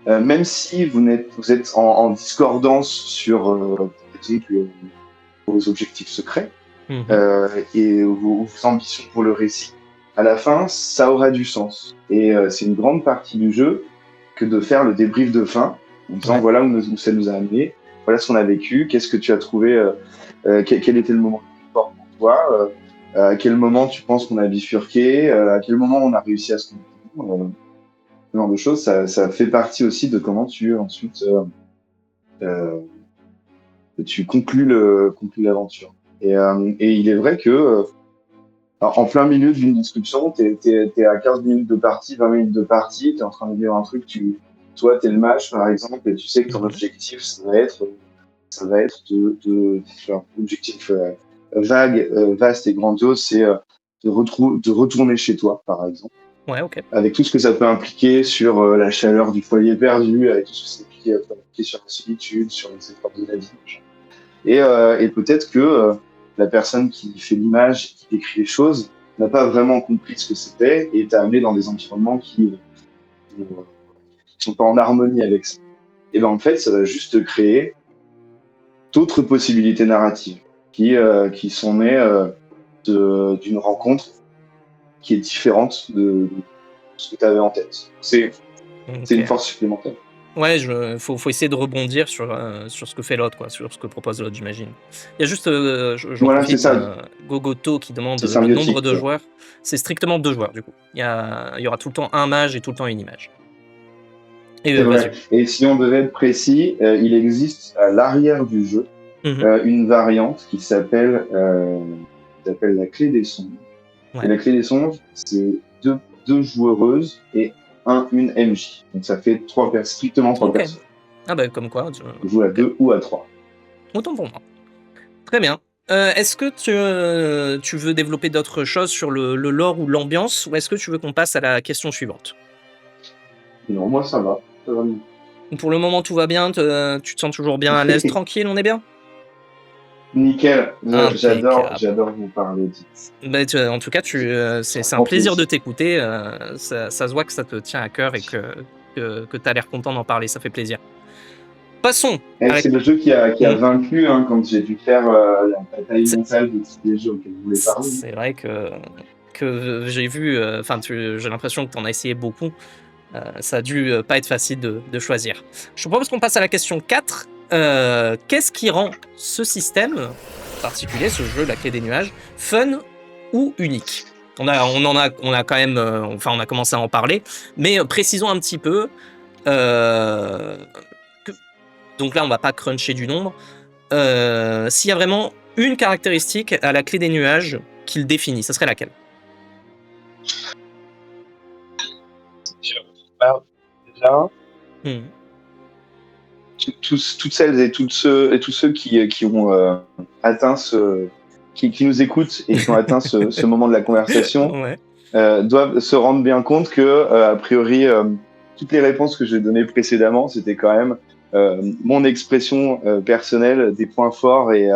même si vous êtes en discordance sur, par exemple, vos objectifs secrets, Mmh. et vos ambitions pour le récit, à la fin, ça aura du sens. Et c'est une grande partie du jeu que de faire le débrief de fin, en disant Ouais. voilà où ça nous a amené, voilà ce qu'on a vécu, qu'est-ce que tu as trouvé, quel était le moment le plus fort pour toi, à quel moment tu penses qu'on a bifurqué, à quel moment on a réussi à se comprendre, ce genre de choses, ça fait partie aussi de comment tu ensuite euh, tu conclus l'aventure. Et il est vrai que alors, en plein milieu d'une discussion, t'es à 15 minutes de partie, 20 minutes de partie, t'es en train de dire un truc, toi, t'es le match, par exemple, et tu sais que ton Mmh. objectif, ça va être ça va être l'objectif vague, vaste et grandiose, c'est de retourner chez toi, par exemple. Ouais, ok. Avec tout ce que ça peut impliquer sur la chaleur du foyer perdu, avec tout ce que ça peut impliquer sur la solitude, sur les efforts de la vie. Et peut-être que la personne qui fait l'image, qui décrit les choses, n'a pas vraiment compris ce que c'était et t'a amené dans des environnements qui sont pas en harmonie avec ça. Et ben en fait, ça va juste créer d'autres possibilités narratives qui sont nées d'une rencontre qui est différente de ce que tu avais en tête. C'est une force supplémentaire. Ouais, faut essayer de rebondir sur ce que fait l'autre, quoi, sur ce que propose l'autre, j'imagine. Il y a juste, Voilà, c'est ça. Gogoto qui demande C'est le nombre de symbiotique, joueurs. C'est strictement 2 joueurs, du coup. Il y aura tout le temps un mage et tout le temps une image. Et C'est vrai. vas-y. Et si on devait être précis, il existe à l'arrière du jeu une variante qui s'appelle la clé des songes. Ouais. Et la clé des songes, c'est deux joueuses et une MJ. Donc ça fait strictement 3 personnes. Ah bah comme quoi. On joue à 2 ou à 3. Autant pour moi. Très bien. Est-ce que tu veux développer d'autres choses sur le lore ou l'ambiance, ou est-ce que tu veux qu'on passe à la question suivante? Non, moi ça va. Ça va mieux. Pour le moment, tout va bien, tu te sens toujours bien à l'aise, tranquille, on est bien? Nickel, j'adore vous parler. Bah, en tout cas, c'est un plaisir de t'écouter. Ça se voit que ça te tient à cœur et que tu as l'air content d'en parler, ça fait plaisir. Passons. C'est le jeu qui a vaincu quand j'ai dû faire la bataille mentale de tous les jeux auxquels je voulais parler. C'est vrai que j'ai vu, j'ai l'impression que tu en as essayé beaucoup. Ça a dû pas être facile de choisir. Je te propose qu'on passe à la question 4. Qu'est-ce qui rend ce système particulier, ce jeu, la clé des nuages, fun ou unique? On a quand même, on a commencé à en parler, mais précisons un petit peu. Donc là, on va pas cruncher du nombre. S'il y a vraiment une caractéristique à la clé des nuages qui le définit, ça serait laquelle? Déjà, toutes celles et tous ceux qui ont atteint qui nous écoutent et qui ont atteint ce moment de la conversation doivent se rendre bien compte que a priori toutes les réponses que j'ai données précédemment, c'était quand même mon expression personnelle des points forts et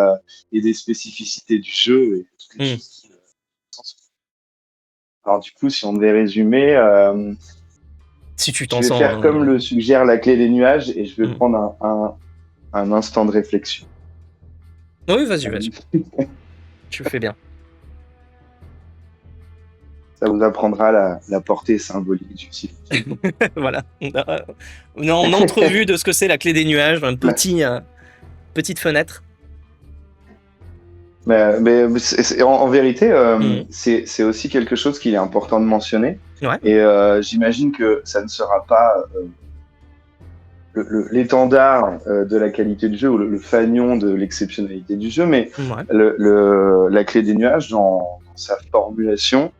des spécificités du jeu et toutes les choses alors du coup, si on devait résumer, si tu je vais faire comme le suggère la clé des nuages et je vais prendre un instant de réflexion. Oui, vas-y. Tu fais bien. Ça vous apprendra la portée symbolique du silence. Voilà. On a en entrevue de ce que c'est la clé des nuages, petite fenêtre. Mais en vérité, c'est aussi quelque chose qu'il est important de mentionner. Ouais. Et j'imagine que ça ne sera pas l'étendard de la qualité du jeu ou le fanion de l'exceptionnalité du jeu, mais la clé des nuages, dans sa formulation,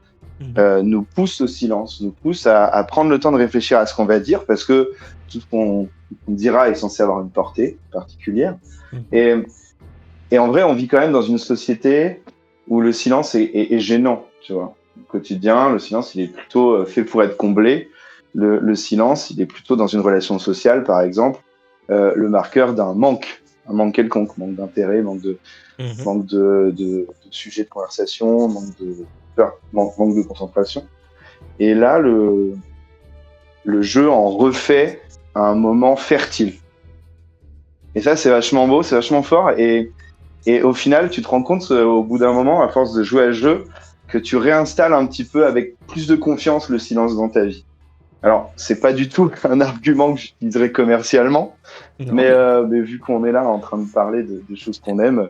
nous pousse au silence, nous pousse à prendre le temps de réfléchir à ce qu'on va dire, parce que tout ce qu'on dira est censé avoir une portée particulière. Et en vrai, on vit quand même dans une société où le silence est gênant, tu vois. Au quotidien, le silence, il est plutôt fait pour être comblé. Le silence, il est plutôt dans une relation sociale, par exemple, le marqueur d'un manque, un manque quelconque, manque d'intérêt, manque de sujet de conversation, manque de concentration. Et là, le jeu en refait un moment fertile. Et ça, c'est vachement beau, c'est vachement fort. Et au final, tu te rends compte, au bout d'un moment, à force de jouer à ce jeu, que tu réinstalles un petit peu avec plus de confiance le silence dans ta vie. Alors, c'est pas du tout un argument que j'utiliserais commercialement, mais vu qu'on est là en train de parler des choses qu'on aime,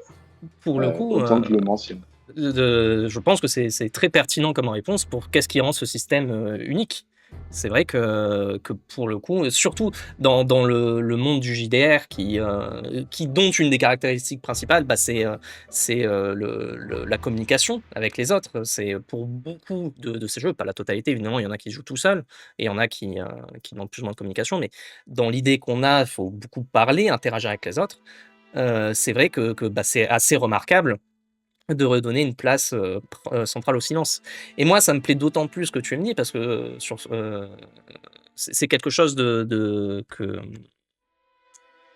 pour le coup, autant que je le mentionne. Je pense que c'est très pertinent comme réponse pour qu'est-ce qui rend ce système unique. C'est vrai que pour le coup, surtout dans le monde du JDR dont une des caractéristiques principales, c'est la communication avec les autres. C'est pour beaucoup de ces jeux, pas la totalité évidemment, il y en a qui jouent tout seuls et il y en a qui demandent plus ou moins de communication, mais dans l'idée qu'on a, il faut beaucoup parler, interagir avec les autres. c'est vrai que c'est assez remarquable de redonner une place, centrale au silence. Et moi, ça me plaît d'autant plus que tu le dis parce que c'est quelque chose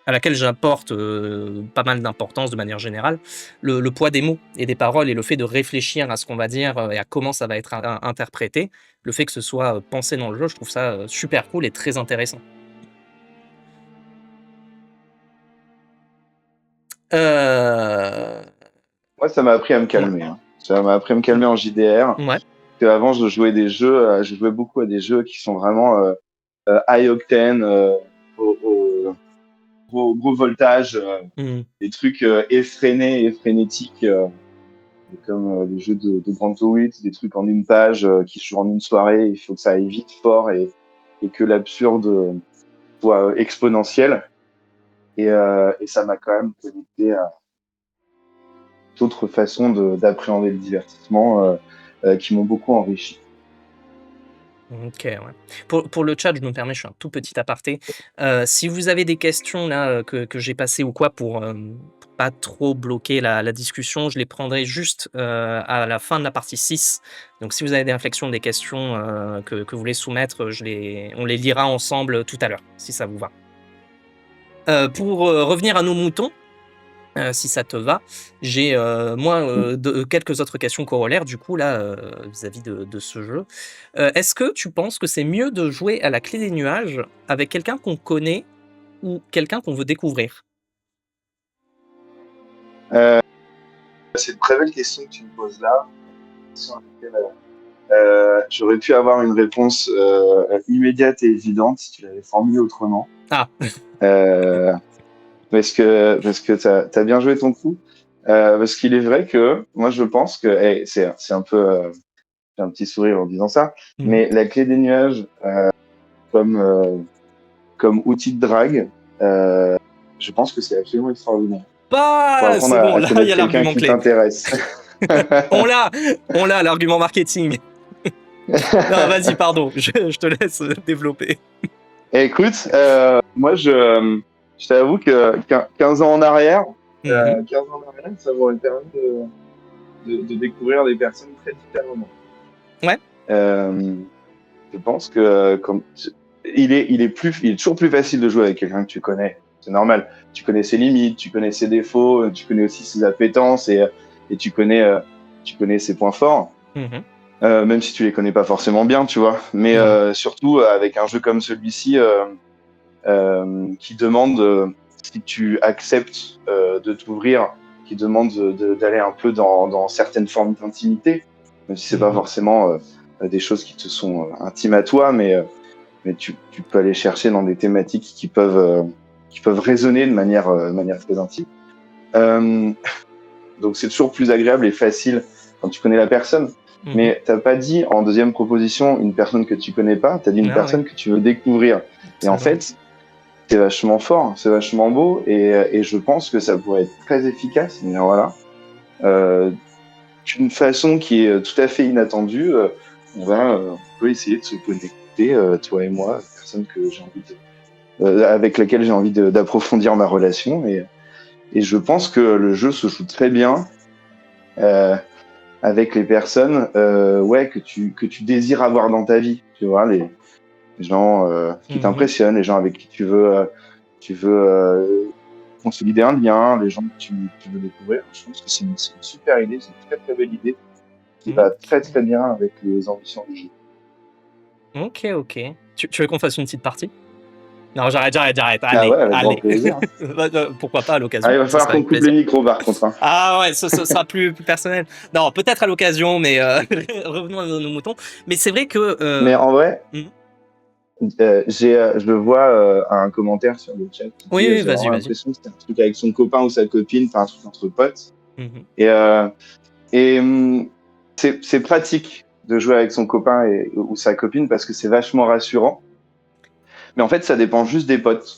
à laquelle j'apporte, pas mal d'importance de manière générale, le poids des mots et des paroles et le fait de réfléchir à ce qu'on va dire, et à comment ça va être interprété. Le fait que ce soit, pensé dans le jeu, je trouve ça, super cool et très intéressant. Heu, Moi, ça m'a appris à me ouais, calmer, hein. Ça m'a appris à me mmh, calmer en JDR. ouais, Avant, je jouais beaucoup à des jeux qui sont vraiment high octane, au gros voltage, mmh, des trucs effrénés et frénétiques, comme les jeux de Grand Tour, des trucs en une page qui se jouent en une soirée. Il faut que ça aille vite, fort et que l'absurde soit exponentiel. Et ça m'a quand même connecté à d'autres façons d'appréhender le divertissement qui m'ont beaucoup enrichi. OK, ouais. Pour le chat, je me permets, je fais un tout petit aparté. Si vous avez des questions là, que j'ai passées ou quoi pour pas trop bloquer la discussion, je les prendrai juste, à la fin de la partie 6. Donc si vous avez des réflexions, des questions, que vous voulez soumettre, on les lira ensemble tout à l'heure, si ça vous va. Pour, revenir à nos moutons, si ça te va, j'ai, moi, quelques autres questions corollaires du coup là, vis-à-vis de ce jeu. Est-ce que tu penses que c'est mieux de jouer à la clé des nuages avec quelqu'un qu'on connaît ou quelqu'un qu'on veut découvrir? Euh, c'est une très belle question que tu me poses là. Sur laquelle, j'aurais pu avoir une réponse immédiate et évidente si tu l'avais formulée autrement. Ah! Euh, parce que t'as bien joué ton coup. Parce qu'il est vrai que moi je pense que c'est un peu j'ai un petit sourire en disant ça, Mmh. mais la clé des nuages comme comme outil de drague, je pense que c'est absolument extraordinaire pour Bah, apprendre c'est bon, à là, il y connaître a quelqu'un l'argument qui clé. t'intéresse. On l'a! On l'a, l'argument marketing. Non, vas-y, pardon, je te laisse, développer. Écoute, moi je t'avoue que 15 ans en arrière, Mmh. 15 ans en arrière, ça m'aurait permis de découvrir des personnes très différemment. Ouais. Euh, je pense que il est toujours plus facile de jouer avec quelqu'un que tu connais. C'est normal. Tu connais ses limites, tu connais ses défauts, tu connais aussi ses appétences et tu connais ses points forts. Mmh. Même si tu les connais pas forcément bien, tu vois. Mais Ouais. surtout avec un jeu comme celui-ci qui demande, si tu acceptes de t'ouvrir, qui demande d'aller un peu dans certaines formes d'intimité, même si c'est pas Mmh. forcément des choses qui te sont intimes à toi, mais tu peux aller chercher dans des thématiques qui peuvent résonner de manière très intime. Euh, donc c'est toujours plus agréable et facile quand tu connais la personne. Mmh. Mais t'as pas dit en deuxième proposition une personne que tu connais pas, t'as dit une Ah ouais, personne que tu veux découvrir. Et en absolument. fait, c'est vachement fort, c'est vachement beau, et je pense que ça pourrait être très efficace. Mais voilà, euh, d'une façon qui est tout à fait inattendue, on peut essayer de se connecter, toi et moi, personne que j'ai envie avec laquelle j'ai envie d'approfondir ma relation, et je pense que le jeu se joue très bien euh, avec les personnes, ouais, que tu désires avoir dans ta vie, tu vois, les gens qui Mmh. t'impressionnent, les gens avec qui tu veux consolider un lien, les gens que tu veux découvrir. Je pense que c'est une super idée, c'est une très très belle idée qui va très OK. très bien avec les ambitions du jeu. OK, OK. Tu veux qu'on fasse une petite partie? Non, j'arrête. Ah Allez, ouais, avec grand allez. plaisir. Bah, pourquoi pas à Ah, il l'occasion, va ça falloir sera qu'on avec coupe les plaisir. micros par contre, hein. Ah ouais, ce sera plus personnel. Non, peut-être à l'occasion, mais revenons à nos moutons. Mais c'est vrai que, Mais en vrai, mmh. je vois un commentaire sur le chat qui Oui, dit oui, j'ai vas-y, vraiment vas-y. l'impression que c'est un truc avec son copain ou sa copine, enfin un truc entre potes. Mmh. Et, c'est pratique de jouer avec son copain ou sa copine parce que c'est vachement rassurant. Mais en fait, ça dépend juste des potes.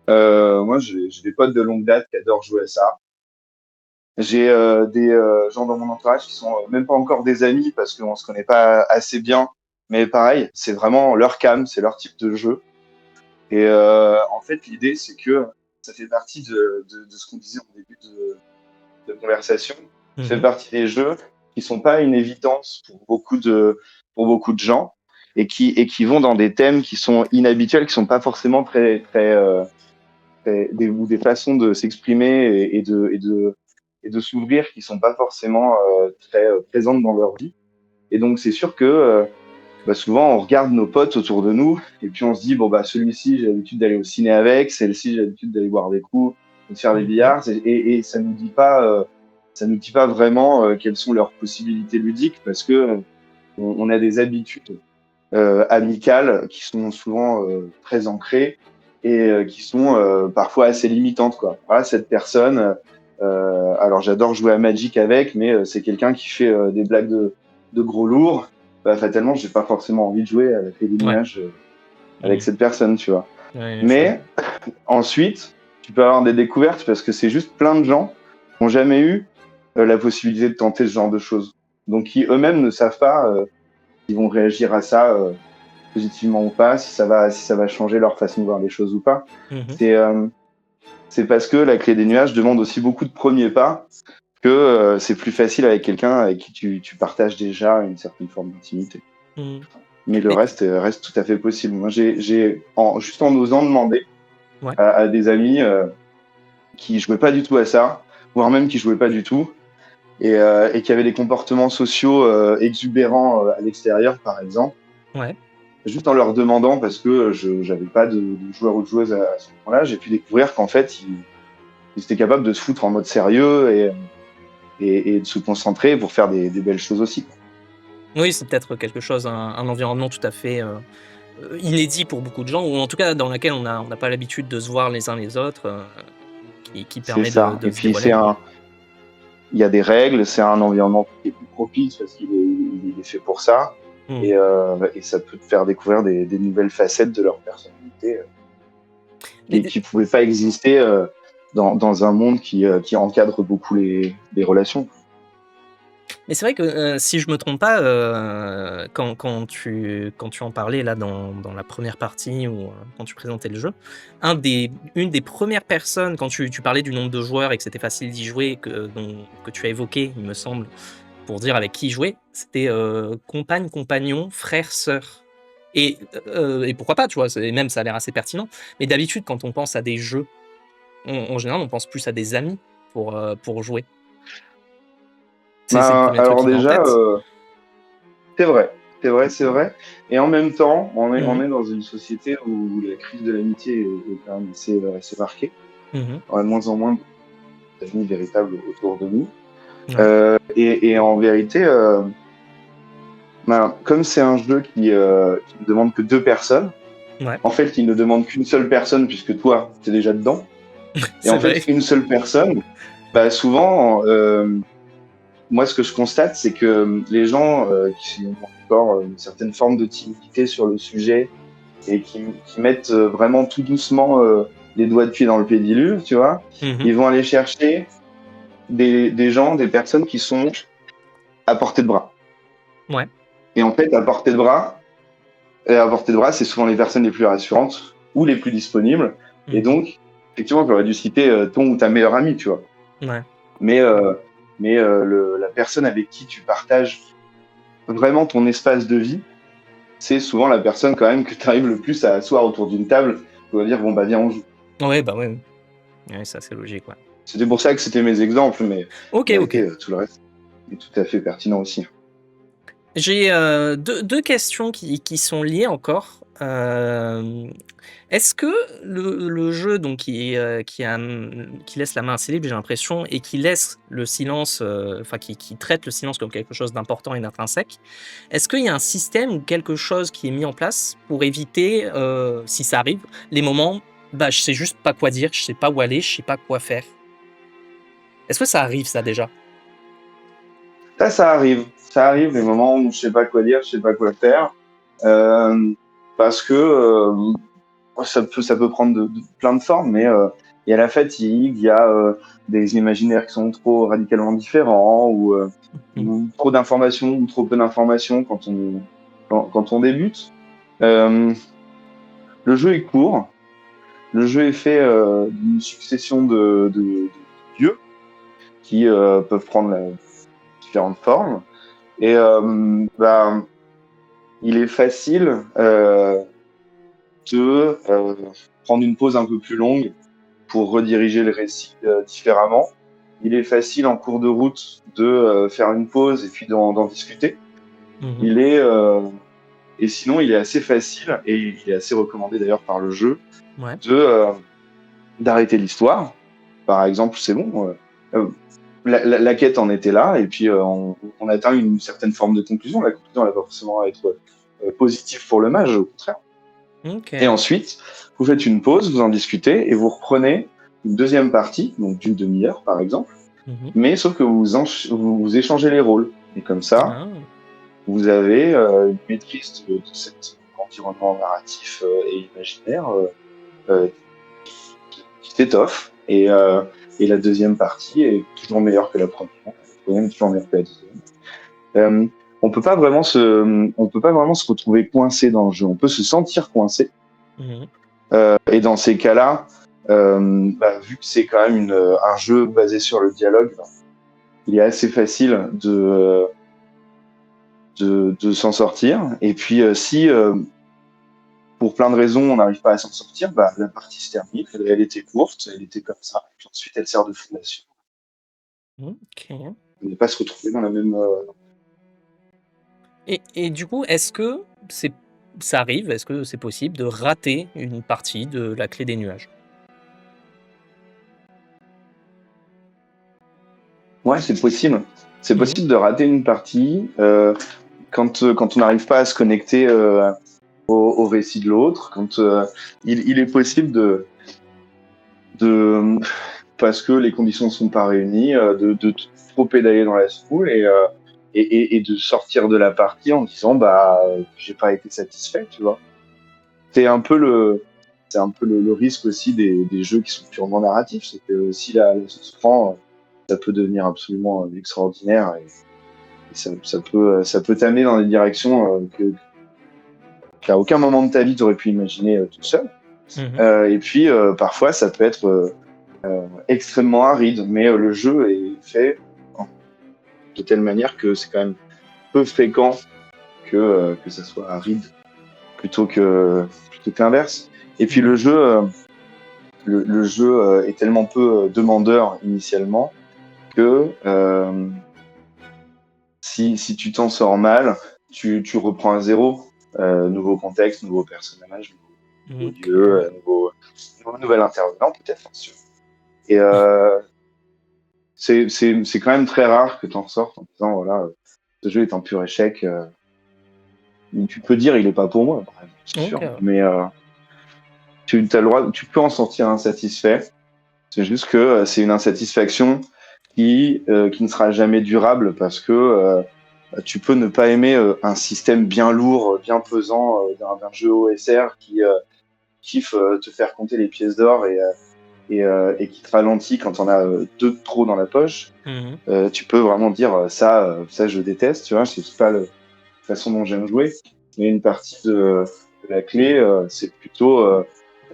Moi, j'ai des potes de longue date qui adorent jouer à ça. J'ai des gens dans mon entourage qui sont même pas encore des amis parce qu'on se connaît pas assez bien. Mais pareil, c'est vraiment leur cam, c'est leur type de jeu. Et en fait, l'idée, c'est que ça fait partie de ce qu'on disait au début de conversation. Ça fait partie des jeux qui sont pas une évidence pour beaucoup de gens et qui vont dans des thèmes qui sont inhabituels, qui sont pas forcément très des façons de s'exprimer et de s'ouvrir qui sont pas forcément très présentes dans leur vie. Et donc c'est sûr que souvent on regarde nos potes autour de nous et puis on se dit bon bah celui-ci j'ai l'habitude d'aller au ciné avec, celle-ci j'ai l'habitude d'aller boire des coups, de faire des billards et ça nous dit pas vraiment quelles sont leurs possibilités ludiques parce que on a des habitudes amicales qui sont souvent très ancrées et qui sont parfois assez limitantes quoi. Voilà, cette personne alors j'adore jouer à Magic avec mais c'est quelqu'un qui fait des blagues de gros lourds. Fatalement, j'ai pas forcément envie de jouer avec les nuages avec cette personne, tu vois. Mais ensuite, tu peux avoir des découvertes parce que c'est juste plein de gens qui n'ont jamais eu la possibilité de tenter ce genre de choses. Donc, qui eux-mêmes ne savent pas s'ils vont réagir à ça positivement ou pas, si ça va changer leur façon de voir les choses ou pas. C'est parce que la clé des nuages demande aussi beaucoup de premiers pas que c'est plus facile avec quelqu'un avec qui tu partages déjà une certaine forme d'intimité. Mais le reste tout à fait possible. Moi, juste en osant demander à des amis qui jouaient pas du tout à ça, voire même qui jouaient pas du tout, et qui avaient des comportements sociaux exubérants à l'extérieur, par exemple. Juste en leur demandant, parce que j'avais pas de joueur ou de joueuse à ce moment-là, j'ai pu découvrir qu'en fait, ils étaient capables de se foutre en mode sérieux et de se concentrer pour faire des belles choses aussi. Oui, c'est peut-être quelque chose, un environnement tout à fait inédit pour beaucoup de gens, ou en tout cas dans lequel on n'a pas l'habitude de se voir les uns les autres, qui permet de et se puis dévoiler. il y a des règles, c'est un environnement qui est plus propice parce qu'il est fait pour ça, et ça peut te faire découvrir des nouvelles facettes de leur personnalité qui ne pouvaient pas exister dans un monde qui encadre beaucoup les relations. Mais c'est vrai que si je me trompe pas, quand tu en parlais là dans la première partie ou quand tu présentais le jeu, une des premières personnes quand tu parlais du nombre de joueurs et que c'était facile d'y jouer, que tu as évoqué, il me semble, pour dire avec qui jouer, c'était compagne, compagnon, frère, sœur. Et pourquoi pas, tu vois, même ça a l'air assez pertinent. Mais d'habitude, quand on pense à des jeux, en général, on pense plus à des amis pour jouer. C'est le premier truc alors qui vient en déjà, tête. c'est vrai. Et en même temps, on est dans une société où la crise de l'amitié est quand même assez marquée. On a de moins en moins d'amis véritables autour de nous. Et en vérité, comme c'est un jeu qui ne demande que 2 personnes, en fait, il ne demande qu'une seule personne puisque toi, tu es déjà dedans. Et en fait, une seule personne, souvent, moi, ce que je constate, c'est que les gens qui ont encore une certaine forme de timidité sur le sujet et qui mettent vraiment tout doucement les doigts de pied dans le pédiluve, tu vois, ils vont aller chercher des gens, des personnes qui sont à portée de bras. Et en fait, à portée de bras, c'est souvent les personnes les plus rassurantes ou les plus disponibles. Et donc, effectivement, j'aurais dû citer ton ou ta meilleure amie, tu vois. Mais la personne avec qui tu partages vraiment ton espace de vie, c'est souvent la personne quand même que tu arrives le plus à asseoir autour d'une table. Tu vas dire, bon, viens, on joue. Ouais, ouais, ça c'est logique, ouais. C'était pour ça que c'était mes exemples, mais ok. Tout le reste est tout à fait pertinent aussi. J'ai deux questions qui sont liées encore. Est-ce que le jeu donc qui laisse la main assez libre, j'ai l'impression, et qui laisse le silence, qui traite le silence comme quelque chose d'important et d'intrinsèque, est-ce qu'il y a un système ou quelque chose qui est mis en place pour éviter, si ça arrive, les moments je sais juste pas quoi dire, je sais pas où aller, je sais pas quoi faire? Est-ce que ça arrive ça déjà? Ça arrive. Ça arrive les moments où je sais pas quoi dire, je sais pas quoi faire, parce que ça peut prendre plein de formes, mais il y a la fatigue, il y a des imaginaires qui sont trop radicalement différents, ou trop d'informations ou trop peu d'informations quand on débute. Le jeu est court, le jeu est fait d'une succession de dieux qui peuvent prendre différentes formes. Et il est facile de prendre une pause un peu plus longue pour rediriger le récit différemment. Il est facile en cours de route de faire une pause et puis d'en discuter. Et sinon, il est assez facile, et il est assez recommandé d'ailleurs par le jeu, d'arrêter l'histoire. Par exemple, c'est bon, la quête en était là, et puis on atteint une certaine forme de conclusion. La conclusion, elle va pas forcément être positive pour le mage, au contraire. Okay. Et ensuite, vous faites une pause, vous en discutez, et vous reprenez une deuxième partie, donc d'une demi-heure par exemple, mais sauf que vous échangez les rôles. Et comme ça, vous avez une maîtrise de cet environnement narratif et imaginaire qui s'étoffe. Et la deuxième partie est toujours meilleure que la première. La première est toujours meilleure que la deuxième. On peut pas vraiment se retrouver coincé dans le jeu. On peut se sentir coincé. Et dans ces cas-là, vu que c'est quand même un jeu basé sur le dialogue, il est assez facile de s'en sortir. Et puis, si pour plein de raisons on n'arrive pas à s'en sortir, la partie se termine. Elle était courte, elle était comme ça. Et puis ensuite, elle sert de fondation. Ok. On n'est pas se retrouver dans la même. Et du coup, est-ce que ça arrive, est-ce que c'est possible de rater une partie de la Clé des Nuages? Ouais, c'est possible. C'est possible de rater une partie quand on n'arrive pas à se connecter au récit de l'autre. Quand il est possible de parce que les conditions ne sont pas réunies, de trop pédaler dans la semoule et de sortir de la partie en disant j'ai pas été satisfait, tu vois. C'est un peu le risque aussi des jeux qui sont purement narratifs, c'est que si la sauce prend, ça peut devenir absolument extraordinaire et ça peut t'amener dans des directions qu'à aucun moment de ta vie t'aurais pu imaginer tout seul. Et puis parfois ça peut être extrêmement aride, mais le jeu est fait de telle manière que c'est quand même peu fréquent que ça soit aride plutôt que l'inverse. Et puis le jeu est tellement peu demandeur initialement que si tu t'en sors mal, tu reprends à zéro. Nouveau contexte, nouveau personnage, nouveau lieu, nouvel intervenant peut-être. Et c'est quand même très rare que tu en sortes en disant voilà, ce jeu est un pur échec. Tu peux dire il est pas pour moi, c'est sûr, mais tu as le droit, tu peux en sortir insatisfait. C'est juste que c'est une insatisfaction qui ne sera jamais durable parce que tu peux ne pas aimer un système bien lourd, bien pesant d'un jeu OSR qui kiffe te faire compter les pièces d'or et qui te ralentit quand on a deux de trop dans la poche. Tu peux vraiment dire ça je déteste, tu vois, c'est pas la façon dont j'aime jouer. Mais une partie de la clé, c'est plutôt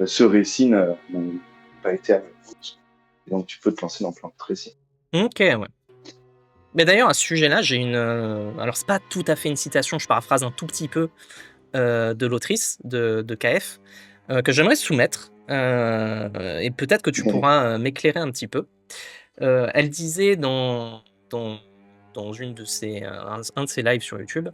ce récit n'a pas été à et donc tu peux te lancer dans plein de récits. Ok, ouais. Mais d'ailleurs, à ce sujet-là, j'ai alors c'est pas tout à fait une citation, je paraphrase un tout petit peu de l'autrice de KF, que j'aimerais soumettre, et peut-être que tu pourras m'éclairer un petit peu. Elle disait dans une de un de ses lives sur YouTube,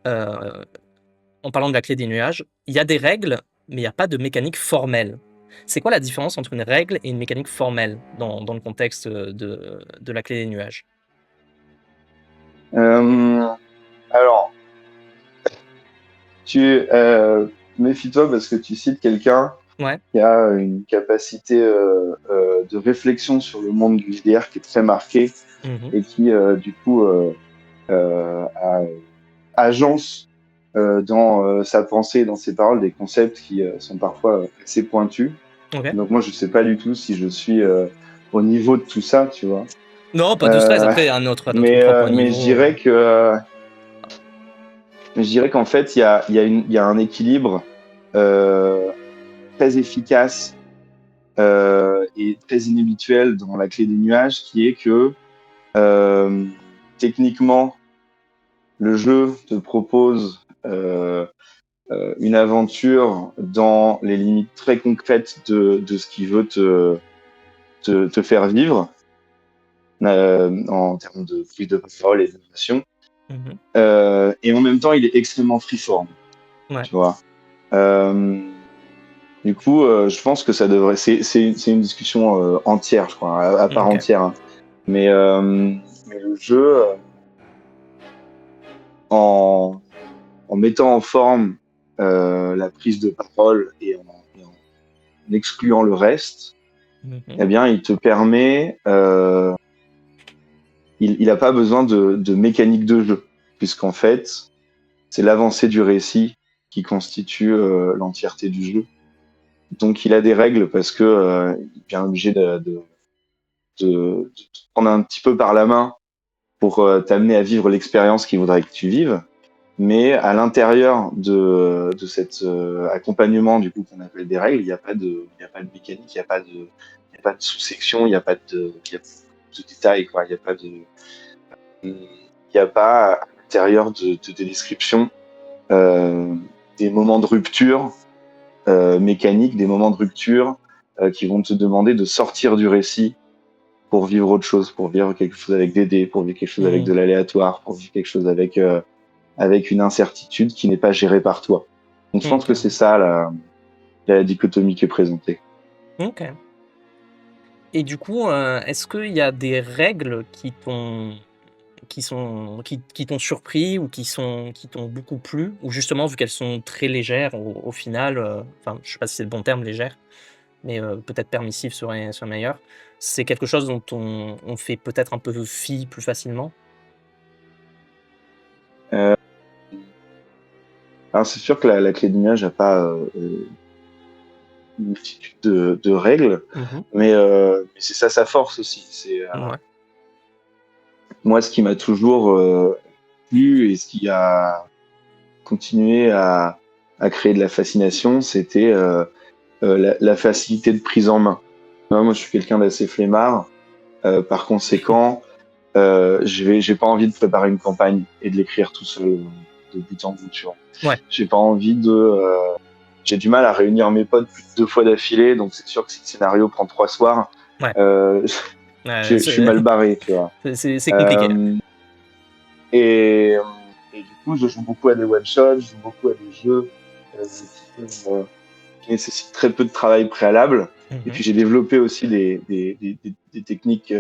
en parlant de la Clé des Nuages, il y a des règles, mais il n'y a pas de mécanique formelle. C'est quoi la différence entre une règle et une mécanique formelle dans le contexte de la Clé des Nuages? Alors, méfie-toi parce que tu cites quelqu'un qui a une capacité de réflexion sur le monde du JDR qui est très marquée et qui, du coup, agence dans sa pensée et dans ses paroles des concepts qui sont parfois assez pointus. Donc moi, je sais pas du tout si je suis au niveau de tout ça, tu vois. Non, pas de stress, après, à notre propre niveau. Mais je dirais qu'en fait, il y a un équilibre très efficace est très inhabituel dans la clé des nuages, qui est que techniquement, le jeu te propose une aventure dans les limites très concrètes de ce qu'il veut te faire vivre en termes de prise de parole et d'émotion. Et en même temps, il est extrêmement freeform. Ouais. Tu vois. Du coup, je pense que ça devrait. C'est une discussion entière, je crois, à part entière. Hein. Mais le jeu, en mettant en forme la prise de parole et en excluant le reste, eh bien, il te permet. Il n'a pas besoin de mécanique de jeu, puisqu'en fait, c'est l'avancée du récit qui constitue l'entièreté du jeu. Donc, il a des règles parce que il est bien obligé de te prendre un petit peu par la main pour t'amener à vivre l'expérience qu'il voudrait que tu vives. Mais à l'intérieur de cet accompagnement du coup qu'on appelle des règles, il n'y a pas de mécanique, il n'y a pas de sous-section, il n'y a pas de détails, quoi. Il n'y a pas à l'intérieur de tes descriptions des moments de rupture mécanique, des moments de rupture qui vont te demander de sortir du récit pour vivre autre chose, pour vivre quelque chose avec des dés, pour vivre quelque chose avec de l'aléatoire, pour vivre quelque chose avec une incertitude qui n'est pas gérée par toi. Donc je pense que c'est ça la dichotomie qui est présentée. Ok. Et du coup, est-ce qu'il y a des règles qui t'ont surpris ou qui t'ont beaucoup plu, ou justement vu qu'elles sont très légères au final, enfin je sais pas si c'est le bon terme légère, mais peut-être permissif serait meilleur. C'est quelque chose dont on fait peut-être un peu fi plus facilement? Alors c'est sûr que la clé du nuage n'a pas une multitude de règles, mais c'est ça sa force aussi. Ouais. Moi, ce qui m'a toujours plu et ce qui a continué à créer de la fascination, c'était la facilité de prise en main. Moi, je suis quelqu'un d'assez flemmard. Par conséquent, j'ai pas envie de préparer une campagne et de l'écrire tout seul de but en bout. Tu vois. Ouais. J'ai pas envie j'ai du mal à réunir mes potes plus de 2 fois d'affilée, donc c'est sûr que si le scénario prend 3 soirs, Ouais. je suis mal barré, tu vois. C'est compliqué. Et du coup, je joue beaucoup à des one-shots, je joue beaucoup à des jeux qui nécessitent très peu de travail préalable. Et puis j'ai développé aussi des techniques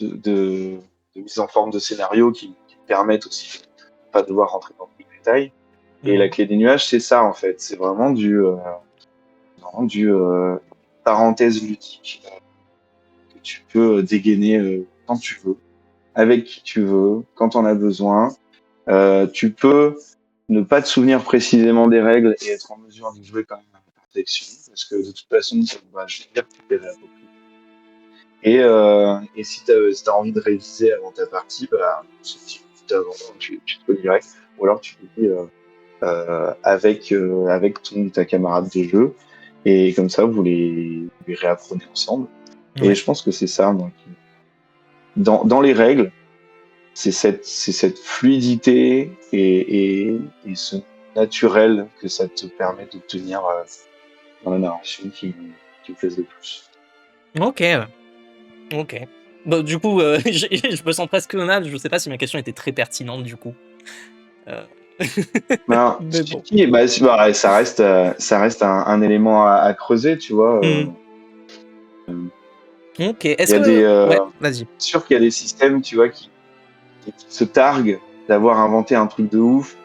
de mise en forme de scénario qui permettent aussi de pas devoir rentrer dans tous les détails. Et la clé des nuages, c'est ça en fait. C'est vraiment du parenthèse ludique que tu peux dégainer quand tu veux, avec qui tu veux, quand on a besoin. Tu peux ne pas te souvenir précisément des règles et être en mesure de jouer quand même à la perfection, parce que de toute façon, ça va juste dire que tu t'es réapproprié. Et si tu as envie de réviser avant ta partie, bah, tu te connais direct, ou alors tu te dis avec ta camarade de jeu, et comme ça vous les réapprenez ensemble. Ouais. Et je pense que c'est ça, moi, dans les règles, c'est cette fluidité et ce naturel que ça te permet d'obtenir dans la narration qui me plaise le plus. Ok. Bon, du coup, je me sens presque mal. Je sais pas si ma question était très pertinente du coup. Ben, Mais bon. ça reste un élément à creuser, tu vois. Ok. Il Est-ce y a que ouais, vas-y. C'est sûr qu'il y a des systèmes, tu vois, qui se targuent d'avoir inventé un truc de ouf,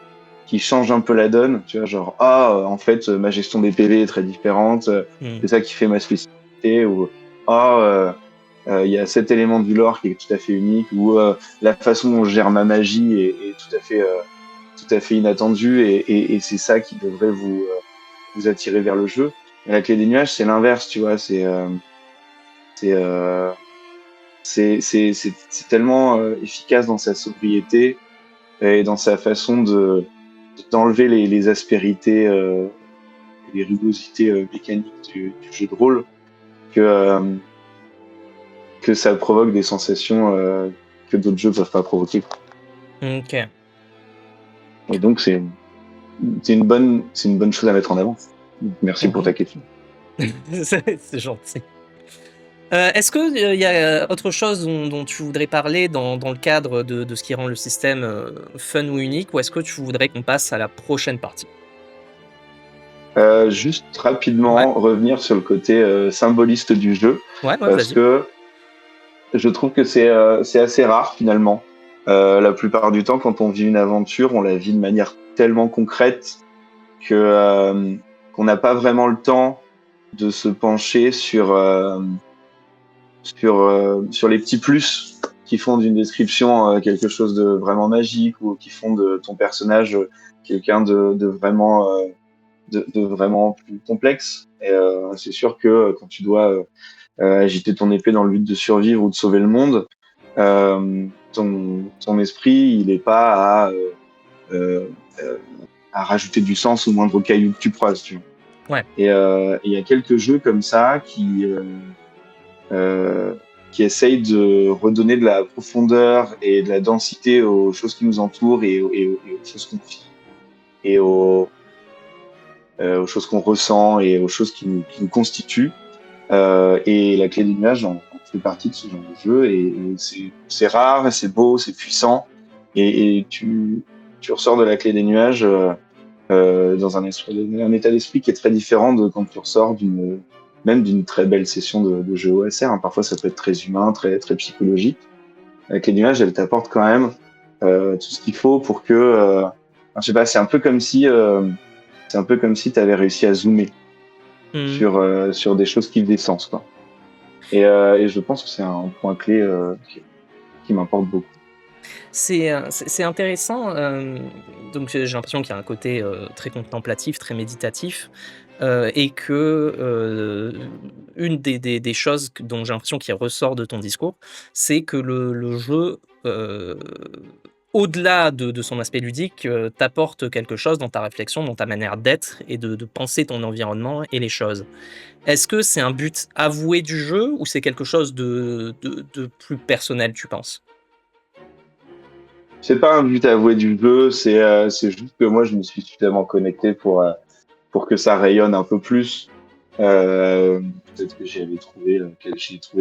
qui change un peu la donne, tu vois, genre en fait ma gestion des PV est très différente, c'est ça qui fait ma spécificité, ou il y a cet élément du lore qui est tout à fait unique, ou la façon dont je gère ma magie est tout à fait inattendue, et c'est ça qui devrait vous attirer vers le jeu. Mais la clé des nuages, c'est l'inverse, tu vois, c'est tellement efficace dans sa sobriété et dans sa façon d'enlever les aspérités les rugosités mécaniques du jeu de rôle que ça provoque des sensations que d'autres jeux peuvent pas provoquer. Ok. Et donc c'est une bonne chose à mettre en avant. Merci pour ta question. C'est gentil. Est-ce qu'il y a autre chose dont tu voudrais parler dans le cadre de ce qui rend le système fun ou unique, ou est-ce que tu voudrais qu'on passe à la prochaine partie? Juste rapidement revenir sur le côté symboliste du jeu, Ouais, parce vas-y. que je trouve que c'est assez rare finalement. La plupart du temps, quand on vit une aventure, on la vit de manière tellement concrète que qu'on n'a pas vraiment le temps de se pencher sur les petits plus qui font d'une description quelque chose de vraiment magique ou qui font de ton personnage quelqu'un de vraiment de vraiment plus complexe. Et c'est sûr que quand tu dois agiter ton épée dans le but de survivre ou de sauver le monde, ton esprit, il n'est pas euh, euh, à rajouter du sens au moindre caillou que tu croises. Tu vois. Ouais. Et il y a quelques jeux comme ça qui essayent de redonner de la profondeur et de la densité aux choses qui nous entourent et aux choses qu'on vit et aux choses qu'on ressent et aux choses qui nous constituent. Et la clé des nuages en fait partie de ce genre de jeu et c'est rare, c'est beau, c'est puissant et tu ressors de la clé des nuages dans un état d'esprit qui est très différent de quand tu ressors même d'une très belle session de jeu OSR. Hein. Parfois, ça peut être très humain, très, très psychologique. La clé des nuages, elle t'apporte quand même tout ce qu'il faut pour que, je sais pas, c'est un peu comme si tu avais réussi à zoomer sur des choses qui faisaient sens, quoi. Et je pense que c'est un point clé qui m'importe beaucoup. C'est intéressant. Donc j'ai l'impression qu'il y a un côté très contemplatif, très méditatif, et que une des choses dont j'ai l'impression qui ressort de ton discours, c'est que le jeu, au-delà de son aspect ludique, t'apporte quelque chose dans ta réflexion, dans ta manière d'être et de penser ton environnement et les choses. Est-ce que c'est un but avoué du jeu ou c'est quelque chose de plus personnel, tu penses? C'est pas un but avoué du jeu, c'est juste que moi je me suis suffisamment connecté pour que ça rayonne un peu plus. Peut-être que j'ai trouvé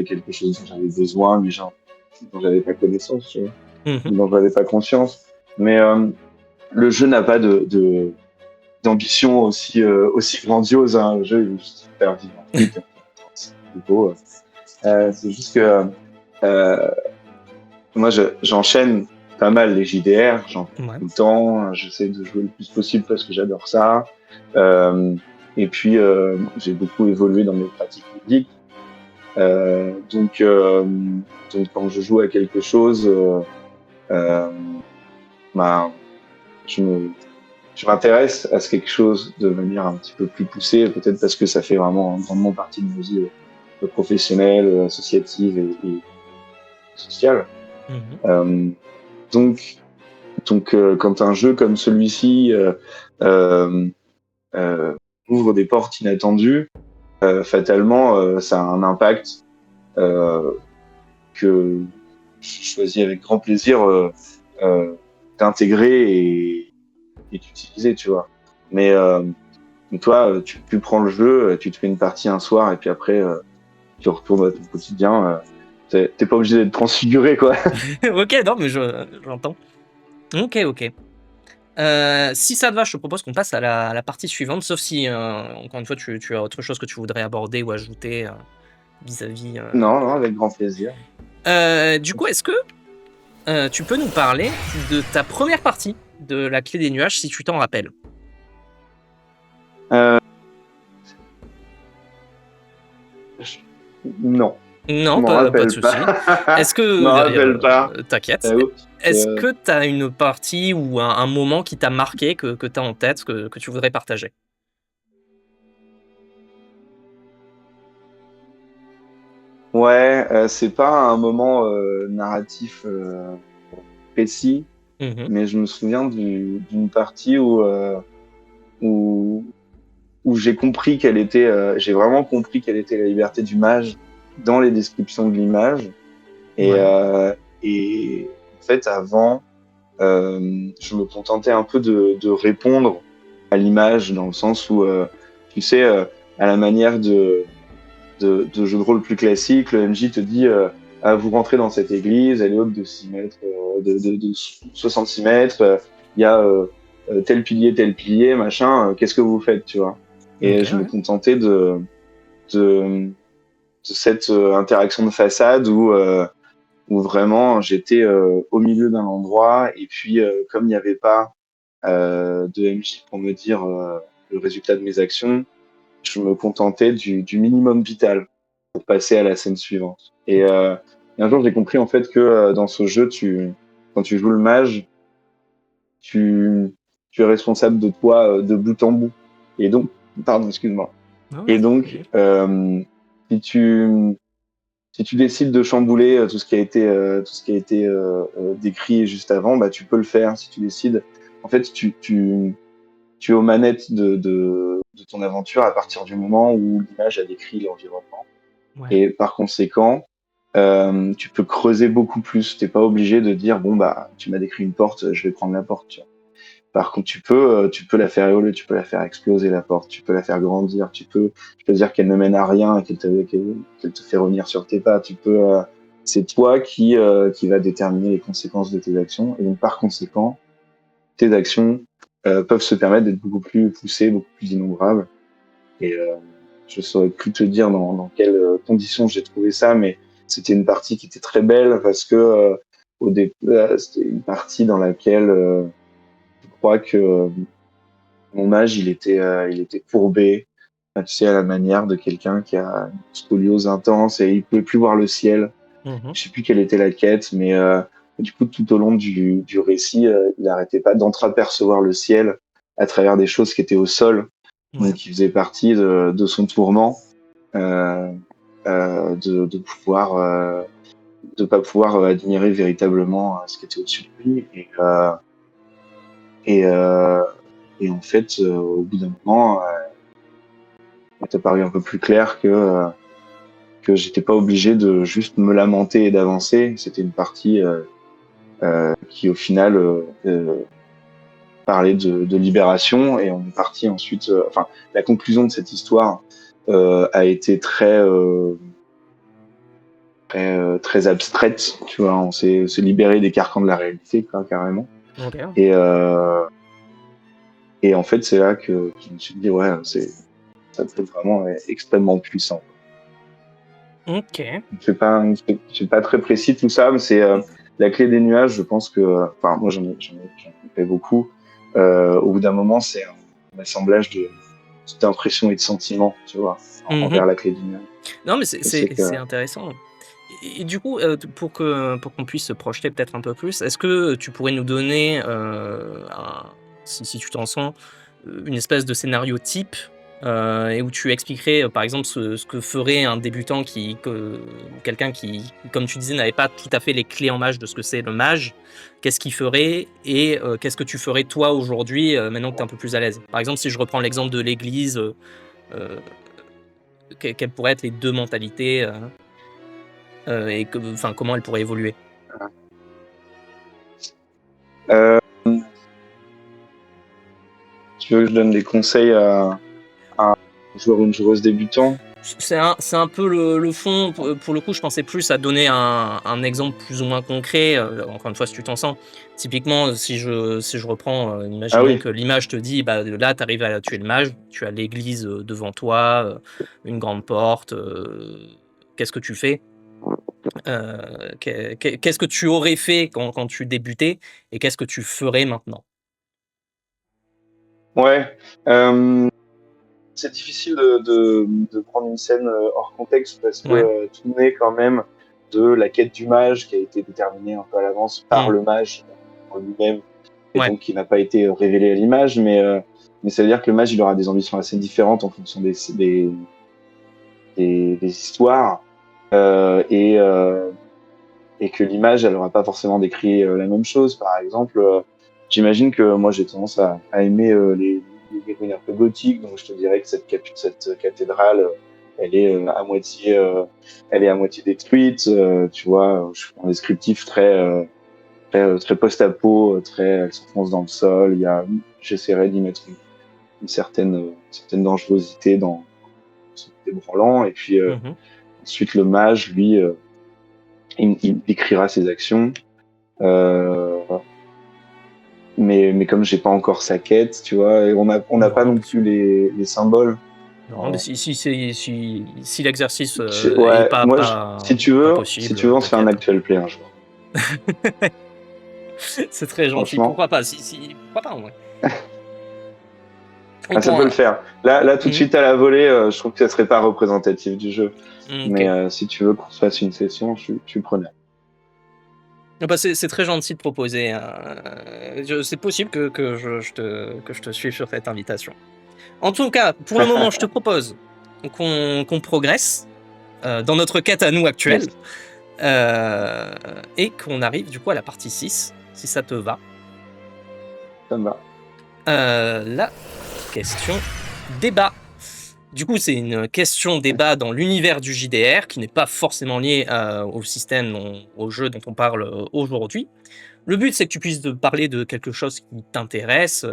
quelque chose dont j'avais besoin, mais dont j'avais pas connaissance, tu vois, Mmh. dont j'avais pas conscience. Mais le jeu n'a pas d'ambition aussi grandiose. Hein. Le jeu il est juste super dynamique, c'est beau. C'est juste que euh, moi j'enchaîne pas mal les JDR, j'en fais Ouais. tout le temps, j'essaie de jouer le plus possible parce que j'adore ça. Euh, et puis j'ai beaucoup évolué dans mes pratiques ludiques. Donc quand je joue à quelque chose, euh, bah, je m'intéresse à ce quelque chose de manière un petit peu plus poussée, peut-être parce que ça fait vraiment grandement partie de ma vie professionnelle, associative et sociale. Mmh. Euh, donc quand un jeu comme celui-ci euh, euh, ouvre des portes inattendues, fatalement, ça a un impact euh, que je choisis avec grand plaisir d'intégrer et d'utiliser, tu vois. Mais toi, tu prends le jeu, tu te fais une partie un soir et puis après, tu retournes à ton quotidien. T'es pas obligé d'être transfiguré, quoi. OK, non, mais j'entends. OK, OK. Si ça te va, je te propose qu'on passe à la partie suivante, sauf si, encore une fois, tu as autre chose que tu voudrais aborder ou ajouter, vis-à-vis, Non, non, avec grand plaisir. du coup, est-ce que, tu peux nous parler de ta première partie de la clé des nuages, si tu t'en rappelles? Euh, non, je Non, m'en pas de rappelle pas. souci. Est-ce Je m'en rappelle que, pas. t'inquiète. Oups. Est-ce que tu as une partie ou un moment qui t'a marqué, que tu as en tête, que tu voudrais partager? Ouais, c'est pas un moment narratif précis, Mmh. mais je me souviens d'une partie où où j'ai vraiment compris quelle était la liberté du mage dans les descriptions de l'image. Et, et en fait, avant, je me contentais un peu de répondre à l'image dans le sens où, tu sais, à la manière de jeux de rôle plus classique, le MJ te dit, ah, vous rentrez dans cette église, elle est haute de 6 mètres, de 66 mètres, il y a tel pilier, machin, qu'est-ce que vous faites, tu vois? Et je me contentais de cette interaction de façade où vraiment j'étais au milieu d'un endroit et puis comme il n'y avait pas de MJ pour me dire le résultat de mes actions, je me contentais du minimum vital pour passer à la scène suivante. Et un jour j'ai compris en fait que dans ce jeu, quand tu joues le mage, tu es responsable de toi de bout en bout. Et donc, pardon, excuse-moi. Et donc, si tu décides de chambouler tout ce qui a été décrit juste avant, bah tu peux le faire. Si tu décides, en fait, tu es aux manettes de ton aventure à partir du moment où l'image a décrit l'environnement. Et par conséquent, tu peux creuser beaucoup plus. T'es pas obligé de dire bon bah tu m'as décrit une porte, je vais prendre la porte. Tu vois. Par contre, tu peux la faire évoluer, tu peux la faire exploser la porte, tu peux la faire grandir, tu peux dire qu'elle ne mène à rien, qu'elle te fait revenir sur tes pas. C'est toi qui va déterminer les conséquences de tes actions. Et donc, par conséquent, tes actions peuvent se permettre d'être beaucoup plus poussées, beaucoup plus innombrables. Et je saurais plus te dire dans quelles conditions j'ai trouvé ça, mais c'était une partie qui était très belle parce que c'était une partie dans laquelle je crois que mon mage, il était courbé, tu sais, à la manière de quelqu'un qui a une scoliose intense et il pouvait plus voir le ciel. Je sais plus quelle était la quête, mais du coup, tout au long du récit, il n'arrêtait pas d'entrapercevoir le ciel à travers des choses qui étaient au sol, donc qui faisaient partie de son tourment, de pouvoir de pas pouvoir admirer véritablement ce qui était au-dessus de lui et et en fait, au bout d'un moment, il est apparu un peu plus clair que j'étais pas obligé de juste me lamenter et d'avancer. C'était une partie qui, au final, parlait de libération et on est parti ensuite. Enfin, la conclusion de cette histoire a été très abstraite. Tu vois, on s'est libéré des carcans de la réalité, quoi, carrément. Et en fait, c'est là que je me suis dit, ouais, ça peut être vraiment extrêmement puissant. Ok. C'est pas très précis tout ça, mais c'est la clé des nuages. Je pense que, enfin, moi j'en ai fait beaucoup. Au bout d'un moment, c'est un assemblage d'impressions et de sentiments, tu vois, envers la clé des nuages. Non, mais c'est intéressant. Et du coup, pour qu'on puisse se projeter peut-être un peu plus, est-ce que tu pourrais nous donner, si tu t'en sens, une espèce de scénario type, et où tu expliquerais, par exemple, ce que ferait un débutant ou quelqu'un qui, comme tu disais, n'avait pas tout à fait les clés en mage de ce que c'est le mage. Qu'est-ce qu'il ferait et qu'est-ce que tu ferais toi aujourd'hui, maintenant que tu es un peu plus à l'aise? Par exemple, si je reprends l'exemple de l'église, quelles pourraient être les 2 mentalités, et comment elles pourraient évoluer? Tu veux que je donne des conseils à un joueur ou une joueuse débutant? C'est un peu le fond. Pour le coup, je pensais plus à donner un exemple plus ou moins concret. Encore une fois, si tu t'en sens. Typiquement, si je reprends, imaginons que l'image te dit, bah, là, tu arrives à tuer le mage, tu as l'église devant toi, une grande porte. Qu'est-ce que tu fais? Qu'est-ce que tu aurais fait quand tu débutais et qu'est-ce que tu ferais maintenant? Ouais. C'est difficile de prendre une scène hors contexte parce que tout naît quand même de la quête du mage qui a été déterminée un peu à l'avance par le mage en lui-même et donc qui n'a pas été révélé à l'image, mais ça veut dire que le mage il aura des ambitions assez différentes en fonction des histoires et que l'image elle aura pas forcément décrit la même chose. Par exemple, j'imagine que moi j'ai tendance à aimer les des ruines un peu gothiques, donc je te dirais que cette cathédrale, elle est elle est à moitié détruite. Tu vois, je fais un descriptif très post-apo, elle s'enfonce dans le sol. J'essaierai d'y mettre une certaine dangerosité dans son côté branlant, et puis ensuite le mage, lui, il décrira ses actions. Mais comme j'ai pas encore sa quête, tu vois, et on n'a pas non plus les symboles. Non, mais si l'exercice est Ouais, moi, pas si possible, tu veux, on se fait un t'inquiète. actual play un jour. C'est très gentil. Franchement, Pourquoi pas? Pourquoi pas, en vrai. On ça prend peut le faire. Là, tout de Mhm. suite à la volée, je trouve que ça serait pas représentatif du jeu. Mais Ok. si tu veux qu'on se fasse une session, je suis preneur. Bah, c'est très gentil de proposer. C'est possible que je te suive sur cette invitation. En tout cas, pour le moment, je te propose qu'on progresse dans notre quête à nous actuelle Yes, et qu'on arrive du coup à la partie 6, si ça te va. ça me va. La question débat. Du coup, c'est une question débat dans l'univers du JDR qui n'est pas forcément lié au système, au jeu dont on parle aujourd'hui. Le but, c'est que tu puisses parler de quelque chose qui t'intéresse,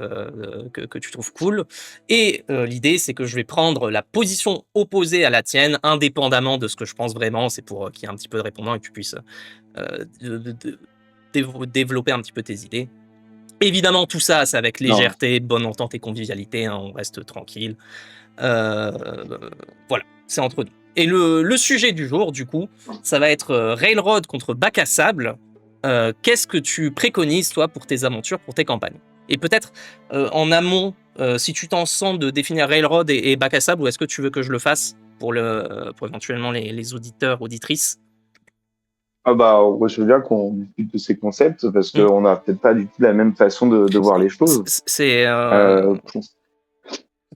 que tu trouves cool. Et l'idée, c'est que je vais prendre la position opposée à la tienne, indépendamment de ce que je pense vraiment. C'est pour qu'il y ait un petit peu de répondant et que tu puisses développer un petit peu tes idées. Évidemment, tout ça, c'est avec Non, légèreté, bonne entente et convivialité. Hein, on reste tranquille. Euh, voilà, c'est entre nous. Et le sujet du jour, du coup, ça va être Railroad contre bac à sable. Qu'est-ce que tu préconises, toi, pour tes aventures, pour tes campagnes? Et peut-être en amont, si tu t'en sens de définir Railroad et bac à sable, ou est-ce que tu veux que je le fasse pour éventuellement les auditeurs, auditrices? ah bah, moi, je veux bien qu'on discute de ces concepts parce Hmm. qu'on n'a peut-être pas du tout la même façon de voir les choses. C'est Euh, pour,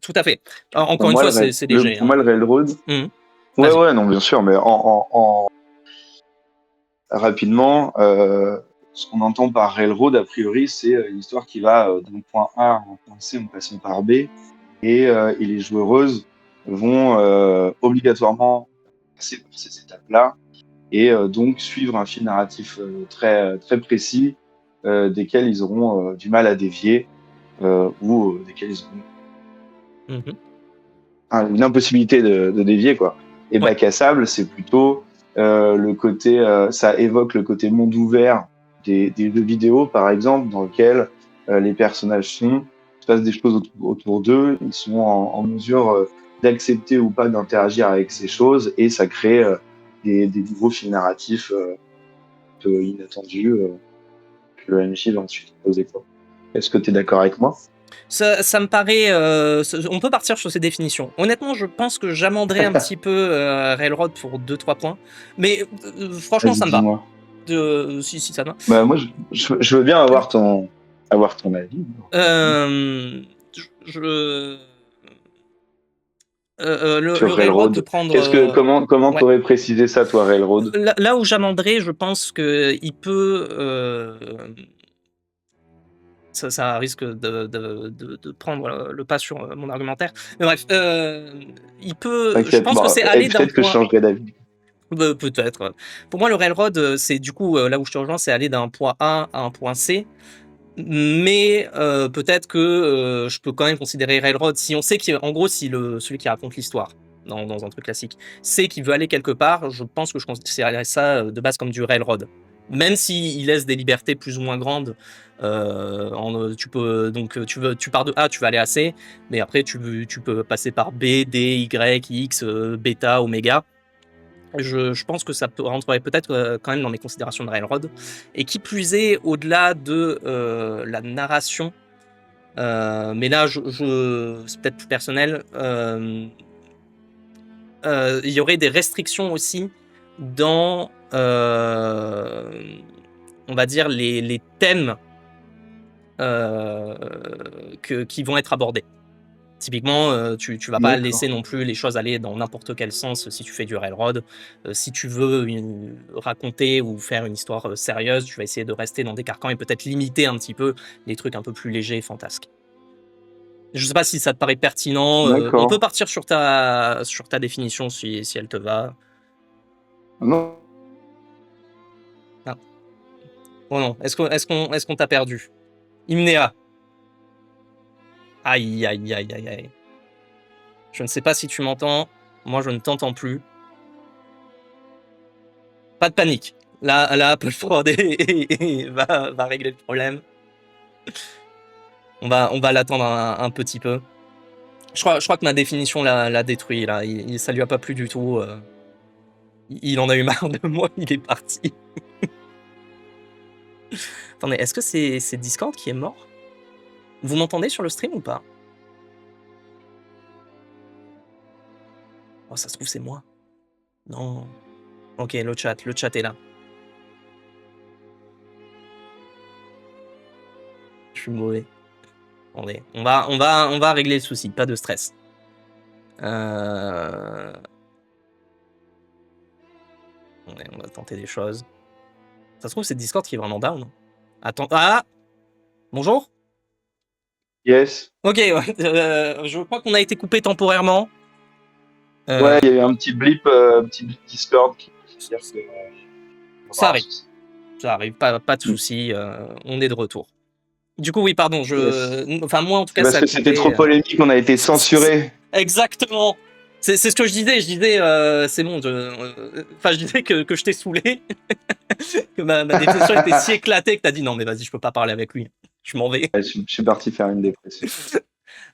tout à fait. Encore pour une moi, fois, c'est léger. pour Hein. moi, le railroad, Hmm. ouais, Vas-y. ouais, non, bien sûr, mais rapidement, ce qu'on entend par railroad, a priori, c'est une histoire qui va d'un point A à un point C en passant par B, et les joueuses vont obligatoirement passer par ces étapes-là, et donc suivre un fil narratif très précis, desquels ils auront du mal à dévier, ou desquels ils auront Mhm. une impossibilité de dévier, quoi. Et Ouais. bac à sable, c'est plutôt le côté, ça évoque le côté monde ouvert des jeux vidéo, par exemple, dans lequel les personnages se passent des choses autour d'eux, ils sont en mesure d'accepter ou pas d'interagir avec ces choses, et ça crée des nouveaux fils narratifs un peu inattendus, que le MJ va ensuite poser, quoi. Est-ce que tu es d'accord avec moi? Ça me paraît. On peut partir sur ces définitions. Honnêtement, je pense que j'amenderai un petit peu Railroad pour 2-3 points. Mais franchement, Vas-y, ça me va. dis-moi. Si ça me va. Bah, moi, je veux bien avoir ton avis. Euh, je, le Sur Railroad peut Railroad. prendre. Comment Ouais. t'aurais précisé ça, toi, Railroad? Là où j'amenderai, je pense qu'il peut. Ça risque de prendre le pas sur mon argumentaire. Mais bref, il peut. Je T'inquiète, pense que bon, c'est et aller d'un peut-être que je point. changerai d'avis. Peut-être. Pour moi, le railroad, c'est du coup, là où je te rejoins, c'est aller d'un point A à un point C. Mais peut-être que je peux quand même considérer railroad si on sait qu'en gros, si celui qui raconte l'histoire dans un truc classique sait qu'il veut aller quelque part, je pense que je considérerais ça de base comme du railroad. Même s'il laisse des libertés plus ou moins grandes, tu peux donc tu pars de A, tu vas aller à C, mais après tu peux passer par B, D, Y, X, bêta, oméga. Je pense que ça rentrerait peut-être quand même dans mes considérations de Railroad. Et qui plus est, au-delà de la narration, mais là, c'est peut-être plus personnel, il y aurait des restrictions aussi dans, on va dire, les thèmes qui vont être abordés. Typiquement, tu vas pas laisser D'accord. non plus les choses aller dans n'importe quel sens si tu fais du railroad. Si tu veux raconter ou faire une histoire sérieuse, tu vas essayer de rester dans des carcans et peut-être limiter un petit peu les trucs un peu plus légers et fantasques. Je sais pas si ça te paraît pertinent. On peut partir sur ta définition si elle te va. Non. Ah. Oh non, est-ce qu'on t'a perdu? Imnea. Aïe, aïe, aïe, aïe, aïe. Je ne sais pas si tu m'entends. Moi, je ne t'entends plus. Pas de panique. Là Apple Fraud va régler le problème. On va l'attendre un petit peu. Je crois que ma définition l'a détruit, là. Ça lui a pas plu du tout. Il en a eu marre de moi, il est parti. Attendez, est-ce que c'est Discord qui est mort? Vous m'entendez sur le stream ou pas? Oh, ça se trouve, c'est moi. Non. Ok, le chat est là. Je suis mauvais. Attendez, on va régler le souci, pas de stress. On va tenter des choses. Ça se trouve, c'est Discord qui est vraiment down. Attends. Ah! Bonjour? Yes. Ok, je crois qu'on a été coupé temporairement. Ouais, il y a eu un petit blip Discord qui veut dire que. Ça arrive. Ça arrive, pas de souci. On est de retour. Du coup, oui, pardon. Enfin, moi, en tout cas, parce que c'était trop polémique, on a été censuré. Exactement. C'est ce que je disais. Je disais, c'est bon. Je disais que je t'ai saoulé, que ma définition était si éclatée que t'as dit non, mais vas-y, je peux pas parler avec lui. Je m'en vais. Ouais, je suis parti faire une dépression.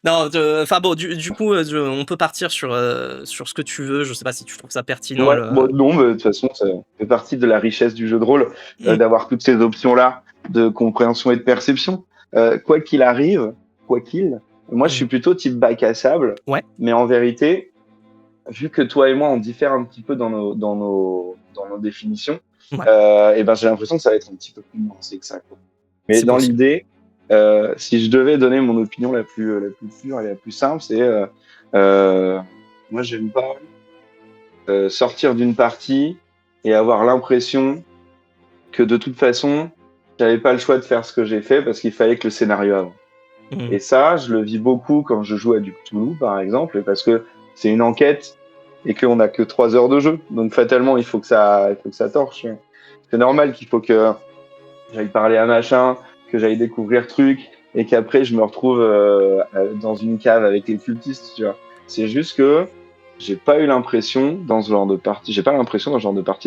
Non, enfin bon, du coup, on peut partir sur ce que tu veux. Je sais pas si tu trouves ça pertinent. Ouais, non, mais de toute façon, ça fait partie de la richesse du jeu de rôle, d'avoir toutes ces options-là de compréhension et de perception. Quoi qu'il arrive, moi je suis plutôt type bac à sable. Ouais. Mais en vérité, vu que toi et moi on diffère un petit peu dans nos définitions, et ben j'ai l'impression que ça va être un petit peu plus nuancé que ça, quoi. Mais dans l'idée, si je devais donner mon opinion la plus pure et la plus simple, c'est moi j'aime pas sortir d'une partie et avoir l'impression que de toute façon j'avais pas le choix de faire ce que j'ai fait parce qu'il fallait que le scénario avance. Et ça, je le vis beaucoup quand je joue à du Cthulhu par exemple, parce que c'est une enquête et qu'on a que 3 heures de jeu, donc fatalement il faut que ça torche. C'est normal qu'il faut que j'aille parler à machin, que j'aille découvrir truc, et qu'après je me retrouve dans une cave avec les cultistes, tu vois. C'est juste que j'ai pas l'impression dans ce genre de partie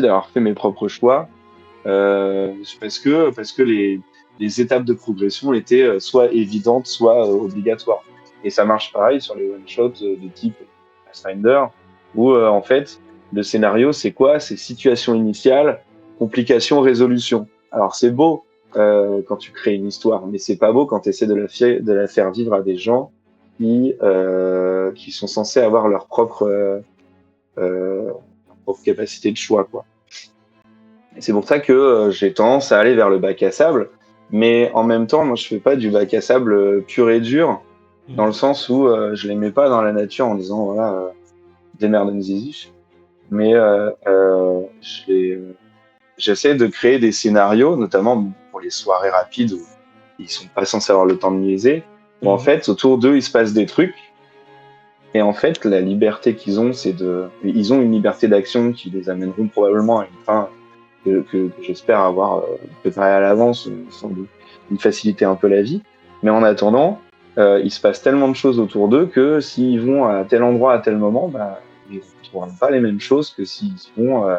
d'avoir fait mes propres choix, parce que les étapes de progression étaient soit évidentes, soit obligatoires. Et ça marche pareil sur les one-shots de type Pathfinder, où en fait le scénario c'est quoi? C'est situation initiale, complication, résolution. Alors c'est beau quand tu crées une histoire, mais c'est pas beau quand tu essaies de la faire vivre à des gens qui sont censés avoir leur propre capacité de choix, quoi. Et c'est pour ça que j'ai tendance à aller vers le bac à sable, mais en même temps, moi je fais pas du bac à sable pur et dur, dans le sens où je les mets pas dans la nature en disant voilà démerdez-y, mais j'essaie de créer des scénarios, notamment pour les soirées rapides où ils sont pas censés avoir le temps de niaiser, où en fait autour d'eux il se passe des trucs, et en fait la liberté qu'ils ont, ils ont une liberté d'action qui les amèneront probablement à une fin que j'espère avoir préparée à l'avance, sans doute une faciliter un peu la vie. Mais en attendant, il se passe tellement de choses autour d'eux que s'ils vont à tel endroit à tel moment, ils ne trouveront pas les mêmes choses que s'ils vont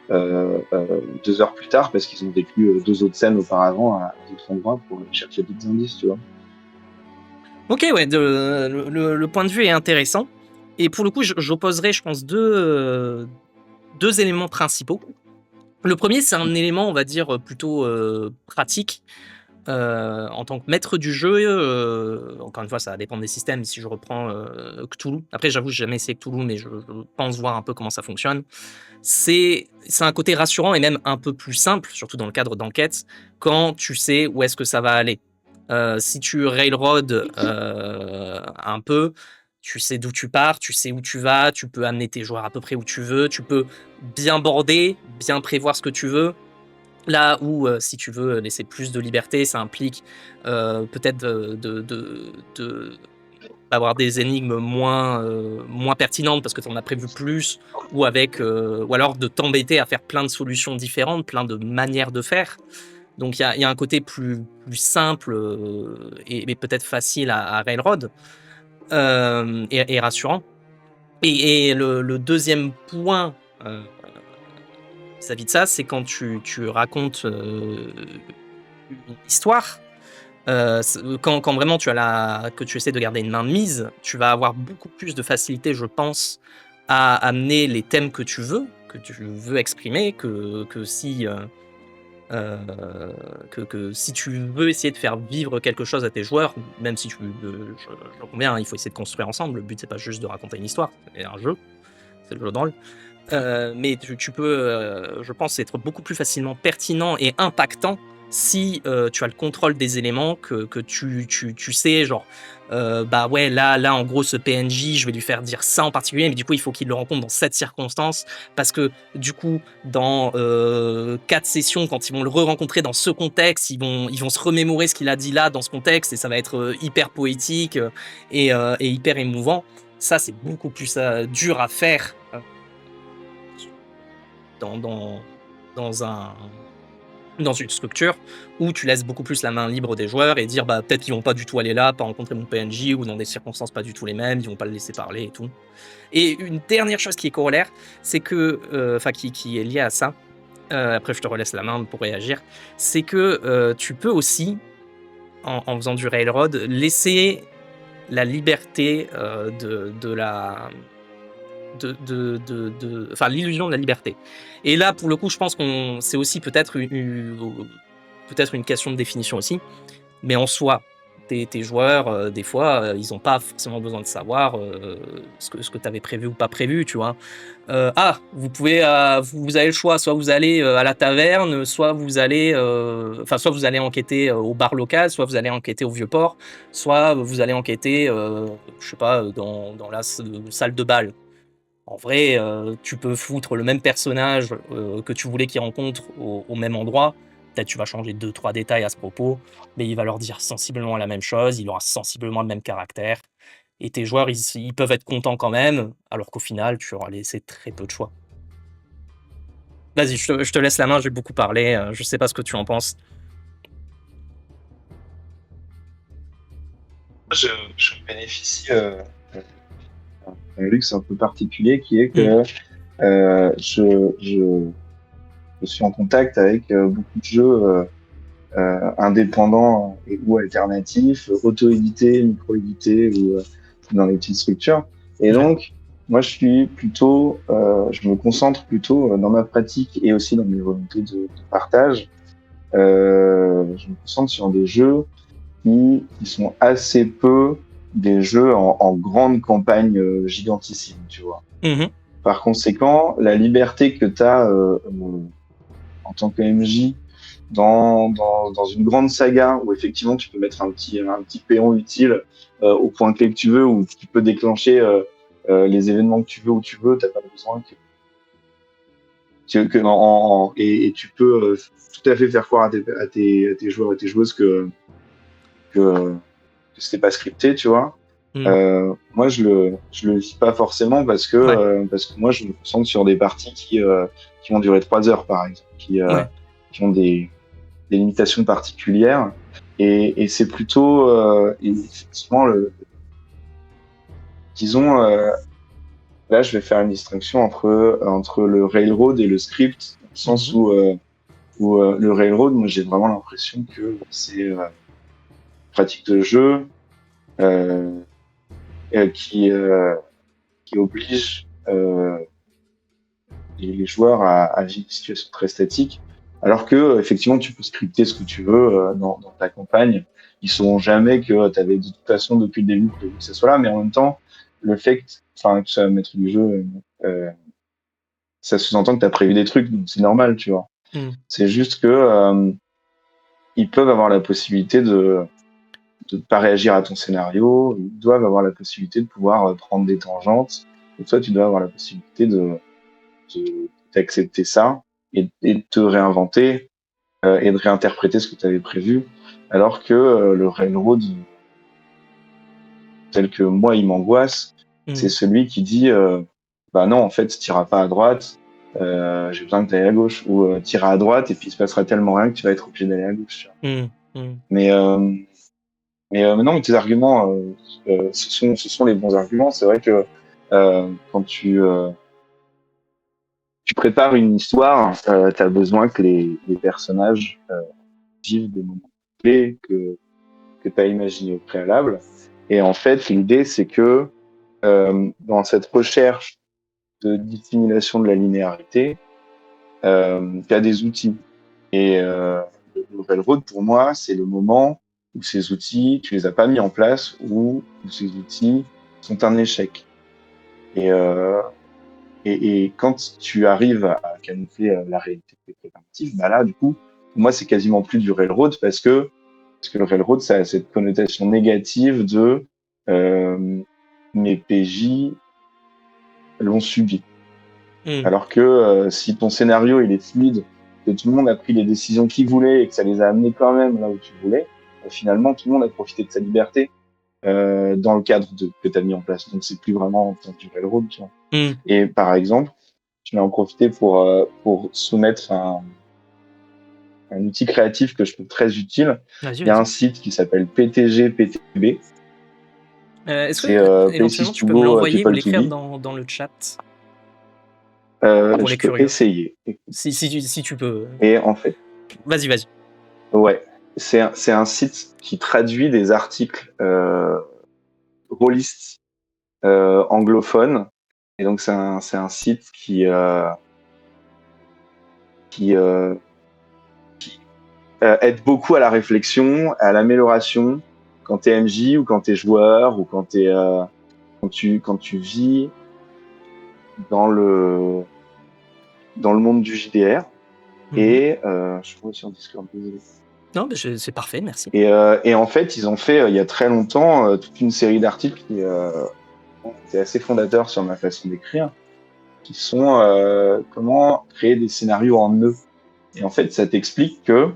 2 heures plus tard parce qu'ils ont vécu 2 autres scènes auparavant à d'autres endroits pour chercher d'autres indices, tu vois. Ok, ouais, le point de vue est intéressant. Et pour le coup, j'opposerai, je pense, deux éléments principaux. Le premier, c'est un élément, on va dire, plutôt pratique. En tant que maître du jeu, encore une fois, ça va dépendre des systèmes. Si je reprends Cthulhu, après, j'avoue, j'ai jamais essayé Cthulhu, mais je pense voir un peu comment ça fonctionne. C'est un côté rassurant et même un peu plus simple, surtout dans le cadre d'enquête, quand tu sais où est-ce que ça va aller. Si tu railroad un peu, tu sais d'où tu pars, tu sais où tu vas, tu peux amener tes joueurs à peu près où tu veux, tu peux bien border, bien prévoir ce que tu veux. Là où, si tu veux laisser plus de liberté, ça implique peut-être avoir des énigmes moins pertinentes parce que tu en as prévu plus, ou alors de t'embêter à faire plein de solutions différentes, plein de manières de faire. Donc il y a un côté plus simple et peut-être facile à Railroad et rassurant. Et le deuxième point vis-à-vis de ça, c'est quand tu racontes une histoire. Quand vraiment que tu essaies de garder une main de mise, tu vas avoir beaucoup plus de facilité, je pense, à amener les thèmes que tu veux exprimer, que si tu veux essayer de faire vivre quelque chose à tes joueurs, même si je conviens, il faut essayer de construire ensemble. Le but c'est pas juste de raconter une histoire, c'est un jeu, c'est le jeu de rôle. Mais tu peux, je pense, être beaucoup plus facilement pertinent et impactant si tu as le contrôle des éléments, que tu sais, genre, bah ouais, là, en gros, ce PNJ, je vais lui faire dire ça en particulier, mais du coup, il faut qu'il le rencontre dans cette circonstance, parce que du coup, dans 4 sessions, quand ils vont le re-rencontrer dans ce contexte, ils vont se remémorer ce qu'il a dit là, dans ce contexte, et ça va être hyper poétique et hyper émouvant. Ça, c'est beaucoup plus dur à faire dans une structure où tu laisses beaucoup plus la main libre des joueurs et dire bah peut-être qu'ils vont pas du tout aller là, pas rencontrer mon PNJ, ou dans des circonstances pas du tout les mêmes, ils vont pas le laisser parler et tout. Et une dernière chose qui est corollaire, c'est que, qui est liée à ça, après je te relaisse la main pour réagir, c'est que tu peux aussi, en faisant du Railroad, laisser la liberté l'illusion de la liberté. Et là, pour le coup, je pense c'est aussi peut-être une question de définition aussi. Mais en soi, tes joueurs, des fois, ils n'ont pas forcément besoin de savoir ce que tu avais prévu ou pas prévu, tu vois. Vous avez le choix, soit vous allez à la taverne, soit vous allez enquêter au bar local, soit vous allez enquêter au Vieux-Port, soit vous allez enquêter, je sais pas, dans la salle de bal. En vrai, tu peux foutre le même personnage que tu voulais qu'il rencontre au même endroit. Peut-être tu vas changer 2-3 détails à ce propos, mais il va leur dire sensiblement la même chose, il aura sensiblement le même caractère. Et tes joueurs, ils peuvent être contents quand même, alors qu'au final, tu auras laissé très peu de choix. Vas-y, je te laisse la main, j'ai beaucoup parlé, je sais pas ce que tu en penses. Je bénéficie d'un luxe un peu particulier qui est que je suis en contact avec beaucoup de jeux indépendants ou alternatifs, auto-édités, micro-édités ou dans les petites structures. Et donc, moi, je me concentre plutôt dans ma pratique et aussi dans mes volontés de partage. Je me concentre sur des jeux qui sont assez peu des jeux en grande campagne gigantissime, tu vois. Par conséquent, la liberté que tu as en tant que MJ dans une grande saga où effectivement tu peux mettre un petit péon utile au point clé que tu veux, où tu peux déclencher les événements que tu veux où tu veux, t'as pas besoin et tu peux tout à fait faire croire à tes joueurs et tes joueuses que c'était pas scripté, tu vois. Moi, je le vis pas forcément parce que moi, je me concentre sur des parties qui vont durer 3 heures, par exemple, qui ont des limitations particulières. Et c'est plutôt, effectivement, disons, là, je vais faire une distinction entre le railroad et le script, dans le sens où le railroad, moi, j'ai vraiment l'impression que c'est une pratique de jeu qui oblige les joueurs à vivre des situations très statiques, alors que effectivement tu peux scripter ce que tu veux dans ta campagne. Ils sauront jamais que tu avais de toute façon depuis le début prévu que ça soit là, mais en même temps, le fait que tu sois maître du jeu, ça sous-entend que tu as prévu des trucs, donc c'est normal, tu vois. C'est juste que ils peuvent avoir la possibilité de pas réagir à ton scénario, ils doivent avoir la possibilité de pouvoir prendre des tangentes, et toi tu dois avoir la possibilité d'accepter ça et de te réinventer et de réinterpréter ce que tu avais prévu, alors que le railroad, tel que moi il m'angoisse, c'est celui qui dit bah non, en fait, t'iras pas à droite, j'ai besoin que t'ailles à gauche, ou t'iras à droite et puis il se passera tellement rien que tu vas être obligé d'aller à gauche. Mais non, tes arguments, ce sont les bons arguments. C'est vrai que quand tu prépares une histoire, tu as besoin que les personnages vivent des moments clés que tu as imaginés au préalable. Et en fait, l'idée, c'est que dans cette recherche de dissimulation de la linéarité, tu as des outils. Et le railroad, pour moi, c'est le moment où ces outils, tu les as pas mis en place, où ces outils sont un échec. Et quand tu arrives à camoufler la réalité préventive, bah là, du coup, pour moi, c'est quasiment plus du railroad parce que le railroad, ça a cette connotation négative de mes PJ l'ont subi. Alors que si ton scénario il est fluide, que tout le monde a pris les décisions qu'il voulait et que ça les a amenés quand même là où tu voulais, finalement, tout le monde a profité de sa liberté dans le cadre que tu as mis en place. Donc, c'est plus vraiment du railroad, tu vois. Et par exemple, je vais en profiter pour soumettre un outil créatif que je trouve très utile. Il y a un site qui s'appelle PTG-PTB. Est-ce que éventuellement tu peux me l'envoyer ou l'écrire dans le chat pour je peux essayer. Si tu peux. Et en fait, vas-y. Ouais, c'est un site qui traduit des articles rôlistes anglophones. Et donc c'est un site qui aide beaucoup à la réflexion, à l'amélioration quand t'es MJ ou quand t'es joueur ou quand tu vis dans le monde du JDR. Et je trouve sur Discord, désolé. Non, mais c'est parfait, merci. Et en fait, ils ont fait il y a très longtemps toute une série d'articles qui étaient assez fondateurs sur ma façon d'écrire, qui sont comment créer des scénarios en nœuds. Et en fait, ça t'explique que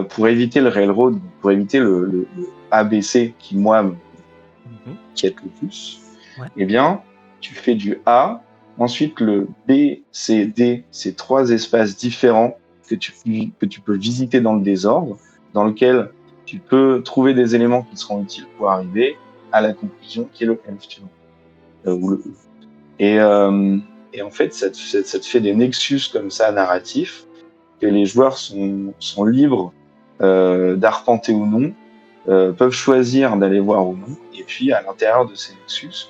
pour éviter le railroad, pour éviter le ABC qui moi m'inquiète le plus, eh bien, tu fais du A, ensuite le B, C, D, c'est 3 espaces différents que tu peux visiter dans le désordre, dans lequel tu peux trouver des éléments qui seront utiles pour arriver à la conclusion qui est le F, tu vois, ou le E. Et en fait, ça te fait des nexus comme ça narratifs que les joueurs sont libres d'arpenter ou non, peuvent choisir d'aller voir ou non, et puis à l'intérieur de ces nexus,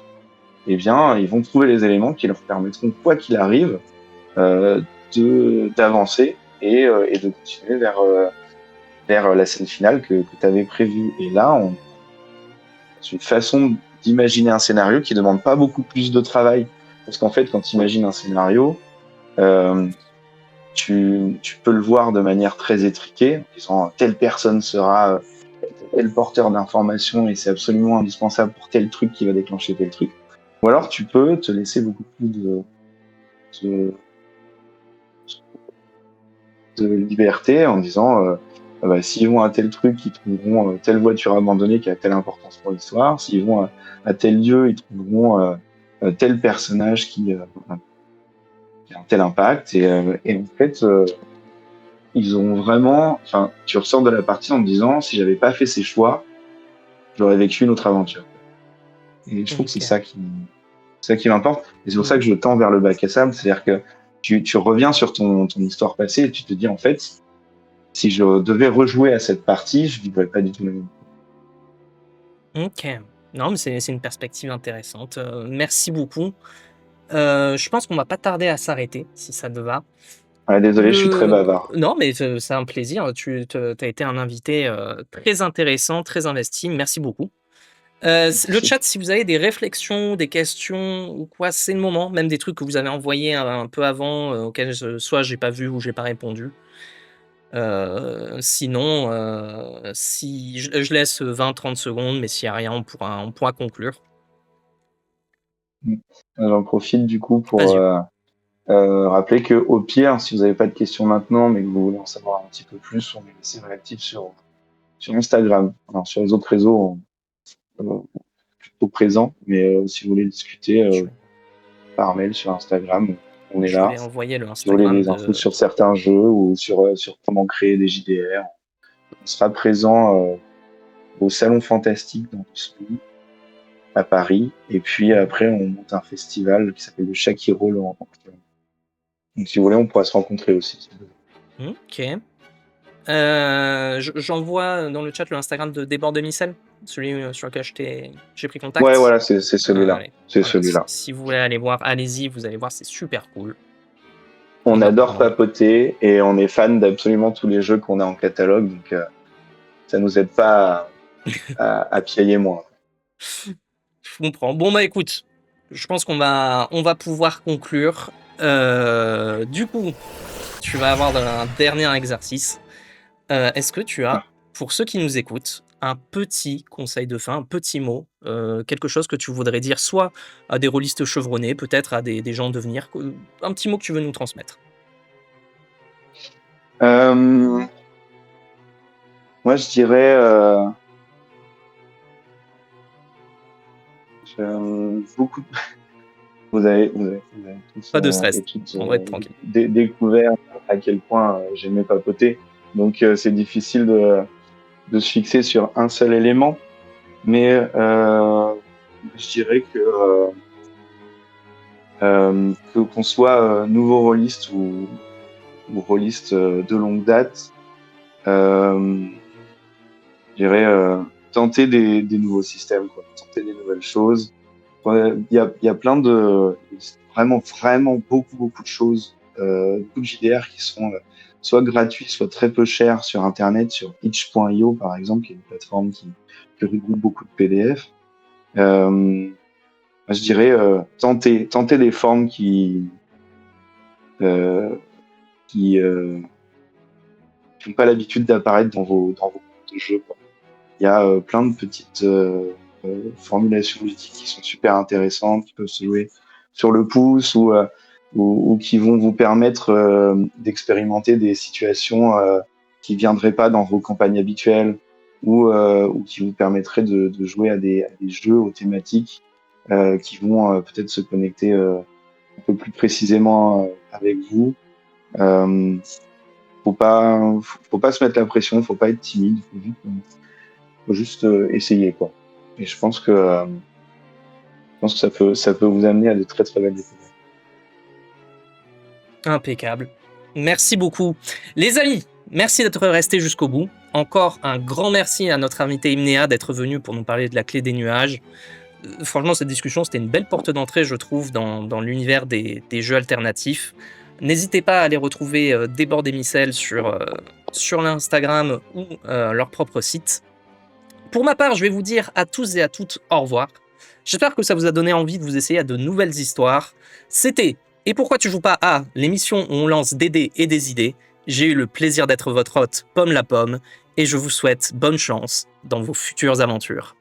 eh bien, ils vont trouver les éléments qui leur permettront, quoi qu'il arrive, d'avancer et de continuer vers la scène finale que tu avais prévue. Et là, c'est une façon d'imaginer un scénario qui demande pas beaucoup plus de travail. Parce qu'en fait, quand tu imagines un scénario, tu peux le voir de manière très étriquée, en disant telle personne sera tel porteur d'informations et c'est absolument indispensable pour tel truc qui va déclencher tel truc. Ou alors tu peux te laisser beaucoup plus de liberté en disant s'ils vont à tel truc, ils trouveront telle voiture abandonnée qui a telle importance pour l'histoire. S'ils vont à tel lieu, ils trouveront tel personnage qui a un tel impact. Et en fait, ils ont vraiment... Enfin, tu ressors de la partie en te disant, si j'avais pas fait ces choix, j'aurais vécu une autre aventure. Et je trouve que c'est ça qui m'importe. Et c'est pour ça que je tends vers le bac à sable. C'est-à-dire que tu reviens sur ton histoire passée et tu te dis, en fait, si je devais rejouer à cette partie, je vivrais pas du tout la même. Ok. Non, mais c'est une perspective intéressante. Merci beaucoup. Je pense qu'on va pas tarder à s'arrêter, si ça te va. Ah, désolé, je suis très bavard. Non, mais c'est un plaisir. Tu as été un invité très intéressant, très investi. Merci beaucoup. Le chat, si vous avez des réflexions, des questions ou quoi, c'est le moment. Même des trucs que vous avez envoyés un peu avant, auxquels soit j'ai pas vu ou j'ai pas répondu. Sinon, si je laisse 20-30 secondes, mais s'il n'y a rien, on pourra conclure. J'en profite du coup pour rappeler que au pire, si vous n'avez pas de questions maintenant, mais que vous voulez en savoir un petit peu plus, on est assez réactif sur Instagram. Alors, sur les autres réseaux, plutôt présent, mais si vous voulez discuter par mail sur Instagram, on est Je là. vais envoyer le Si vous voulez Instagram des infos sur certains jeux ou sur comment créer des JDR, on sera présent au Salon Fantastique dans 2 semaines à Paris. Et puis après, on monte un festival qui s'appelle le Shaki Roll en Octobre. Donc si vous voulez, on pourra se rencontrer aussi. Ok. J'envoie dans le chat le Instagram de Débord de Micelle, celui sur lequel j'ai pris contact. Ouais, voilà, c'est celui-là. C'est voilà. celui-là. Si vous voulez aller voir, allez-y, vous allez voir, c'est super cool. On adore papoter et on est fan d'absolument tous les jeux qu'on a en catalogue, donc ça nous aide pas à piailler moins. Je comprends. Bon bah écoute, je pense qu'on va pouvoir conclure. Du coup, tu vas avoir un dernier exercice. Est-ce que tu as, pour ceux qui nous écoutent, un petit conseil de fin, un petit mot, quelque chose que tu voudrais dire soit à des rôlistes chevronnés, peut-être à des gens de venir, un petit mot que tu veux nous transmettre? Moi, je dirais beaucoup. Vous avez tous Pas de stress, et toutes on va être tranquille. découvert à quel point j'aimais papoter. Donc, c'est difficile de se fixer sur un seul élément. Mais je dirais que qu'on soit nouveau rôliste ou rôliste de longue date, je dirais tenter des nouveaux systèmes, quoi, tenter des nouvelles choses. Il y a plein vraiment beaucoup de choses, beaucoup de JDR qui sont soit gratuits, soit très peu chers sur Internet, sur itch.io par exemple, qui est une plateforme qui regroupe beaucoup de PDF. Je dirais tenter des formes qui n'ont pas l'habitude d'apparaître dans vos jeux, quoi. Il y a plein de petites formulations ludiques qui sont super intéressantes, qui peuvent se jouer sur le pouce ou qui vont vous permettre d'expérimenter des situations qui viendraient pas dans vos campagnes habituelles ou qui vous permettraient de jouer à des jeux aux thématiques qui vont peut-être se connecter un peu plus précisément avec vous. Faut pas se mettre la pression, faut pas être timide, faut juste essayer, quoi. Et je pense que ça peut vous amener à de très très belles découvertes. Impeccable. Merci beaucoup. Les amis, merci d'être restés jusqu'au bout. Encore un grand merci à notre invité Imnea d'être venu pour nous parler de la clé des nuages. Franchement, cette discussion, c'était une belle porte d'entrée, je trouve, dans l'univers des jeux alternatifs. N'hésitez pas à aller retrouver Débord des Micelles sur l'Instagram ou leur propre site. Pour ma part, je vais vous dire à tous et à toutes au revoir. J'espère que ça vous a donné envie de vous essayer à de nouvelles histoires. C'était Et pourquoi tu joues pas à l'émission où on lance des dés et des idées. J'ai eu le plaisir d'être votre hôte, Pomme la Pomme, et je vous souhaite bonne chance dans vos futures aventures.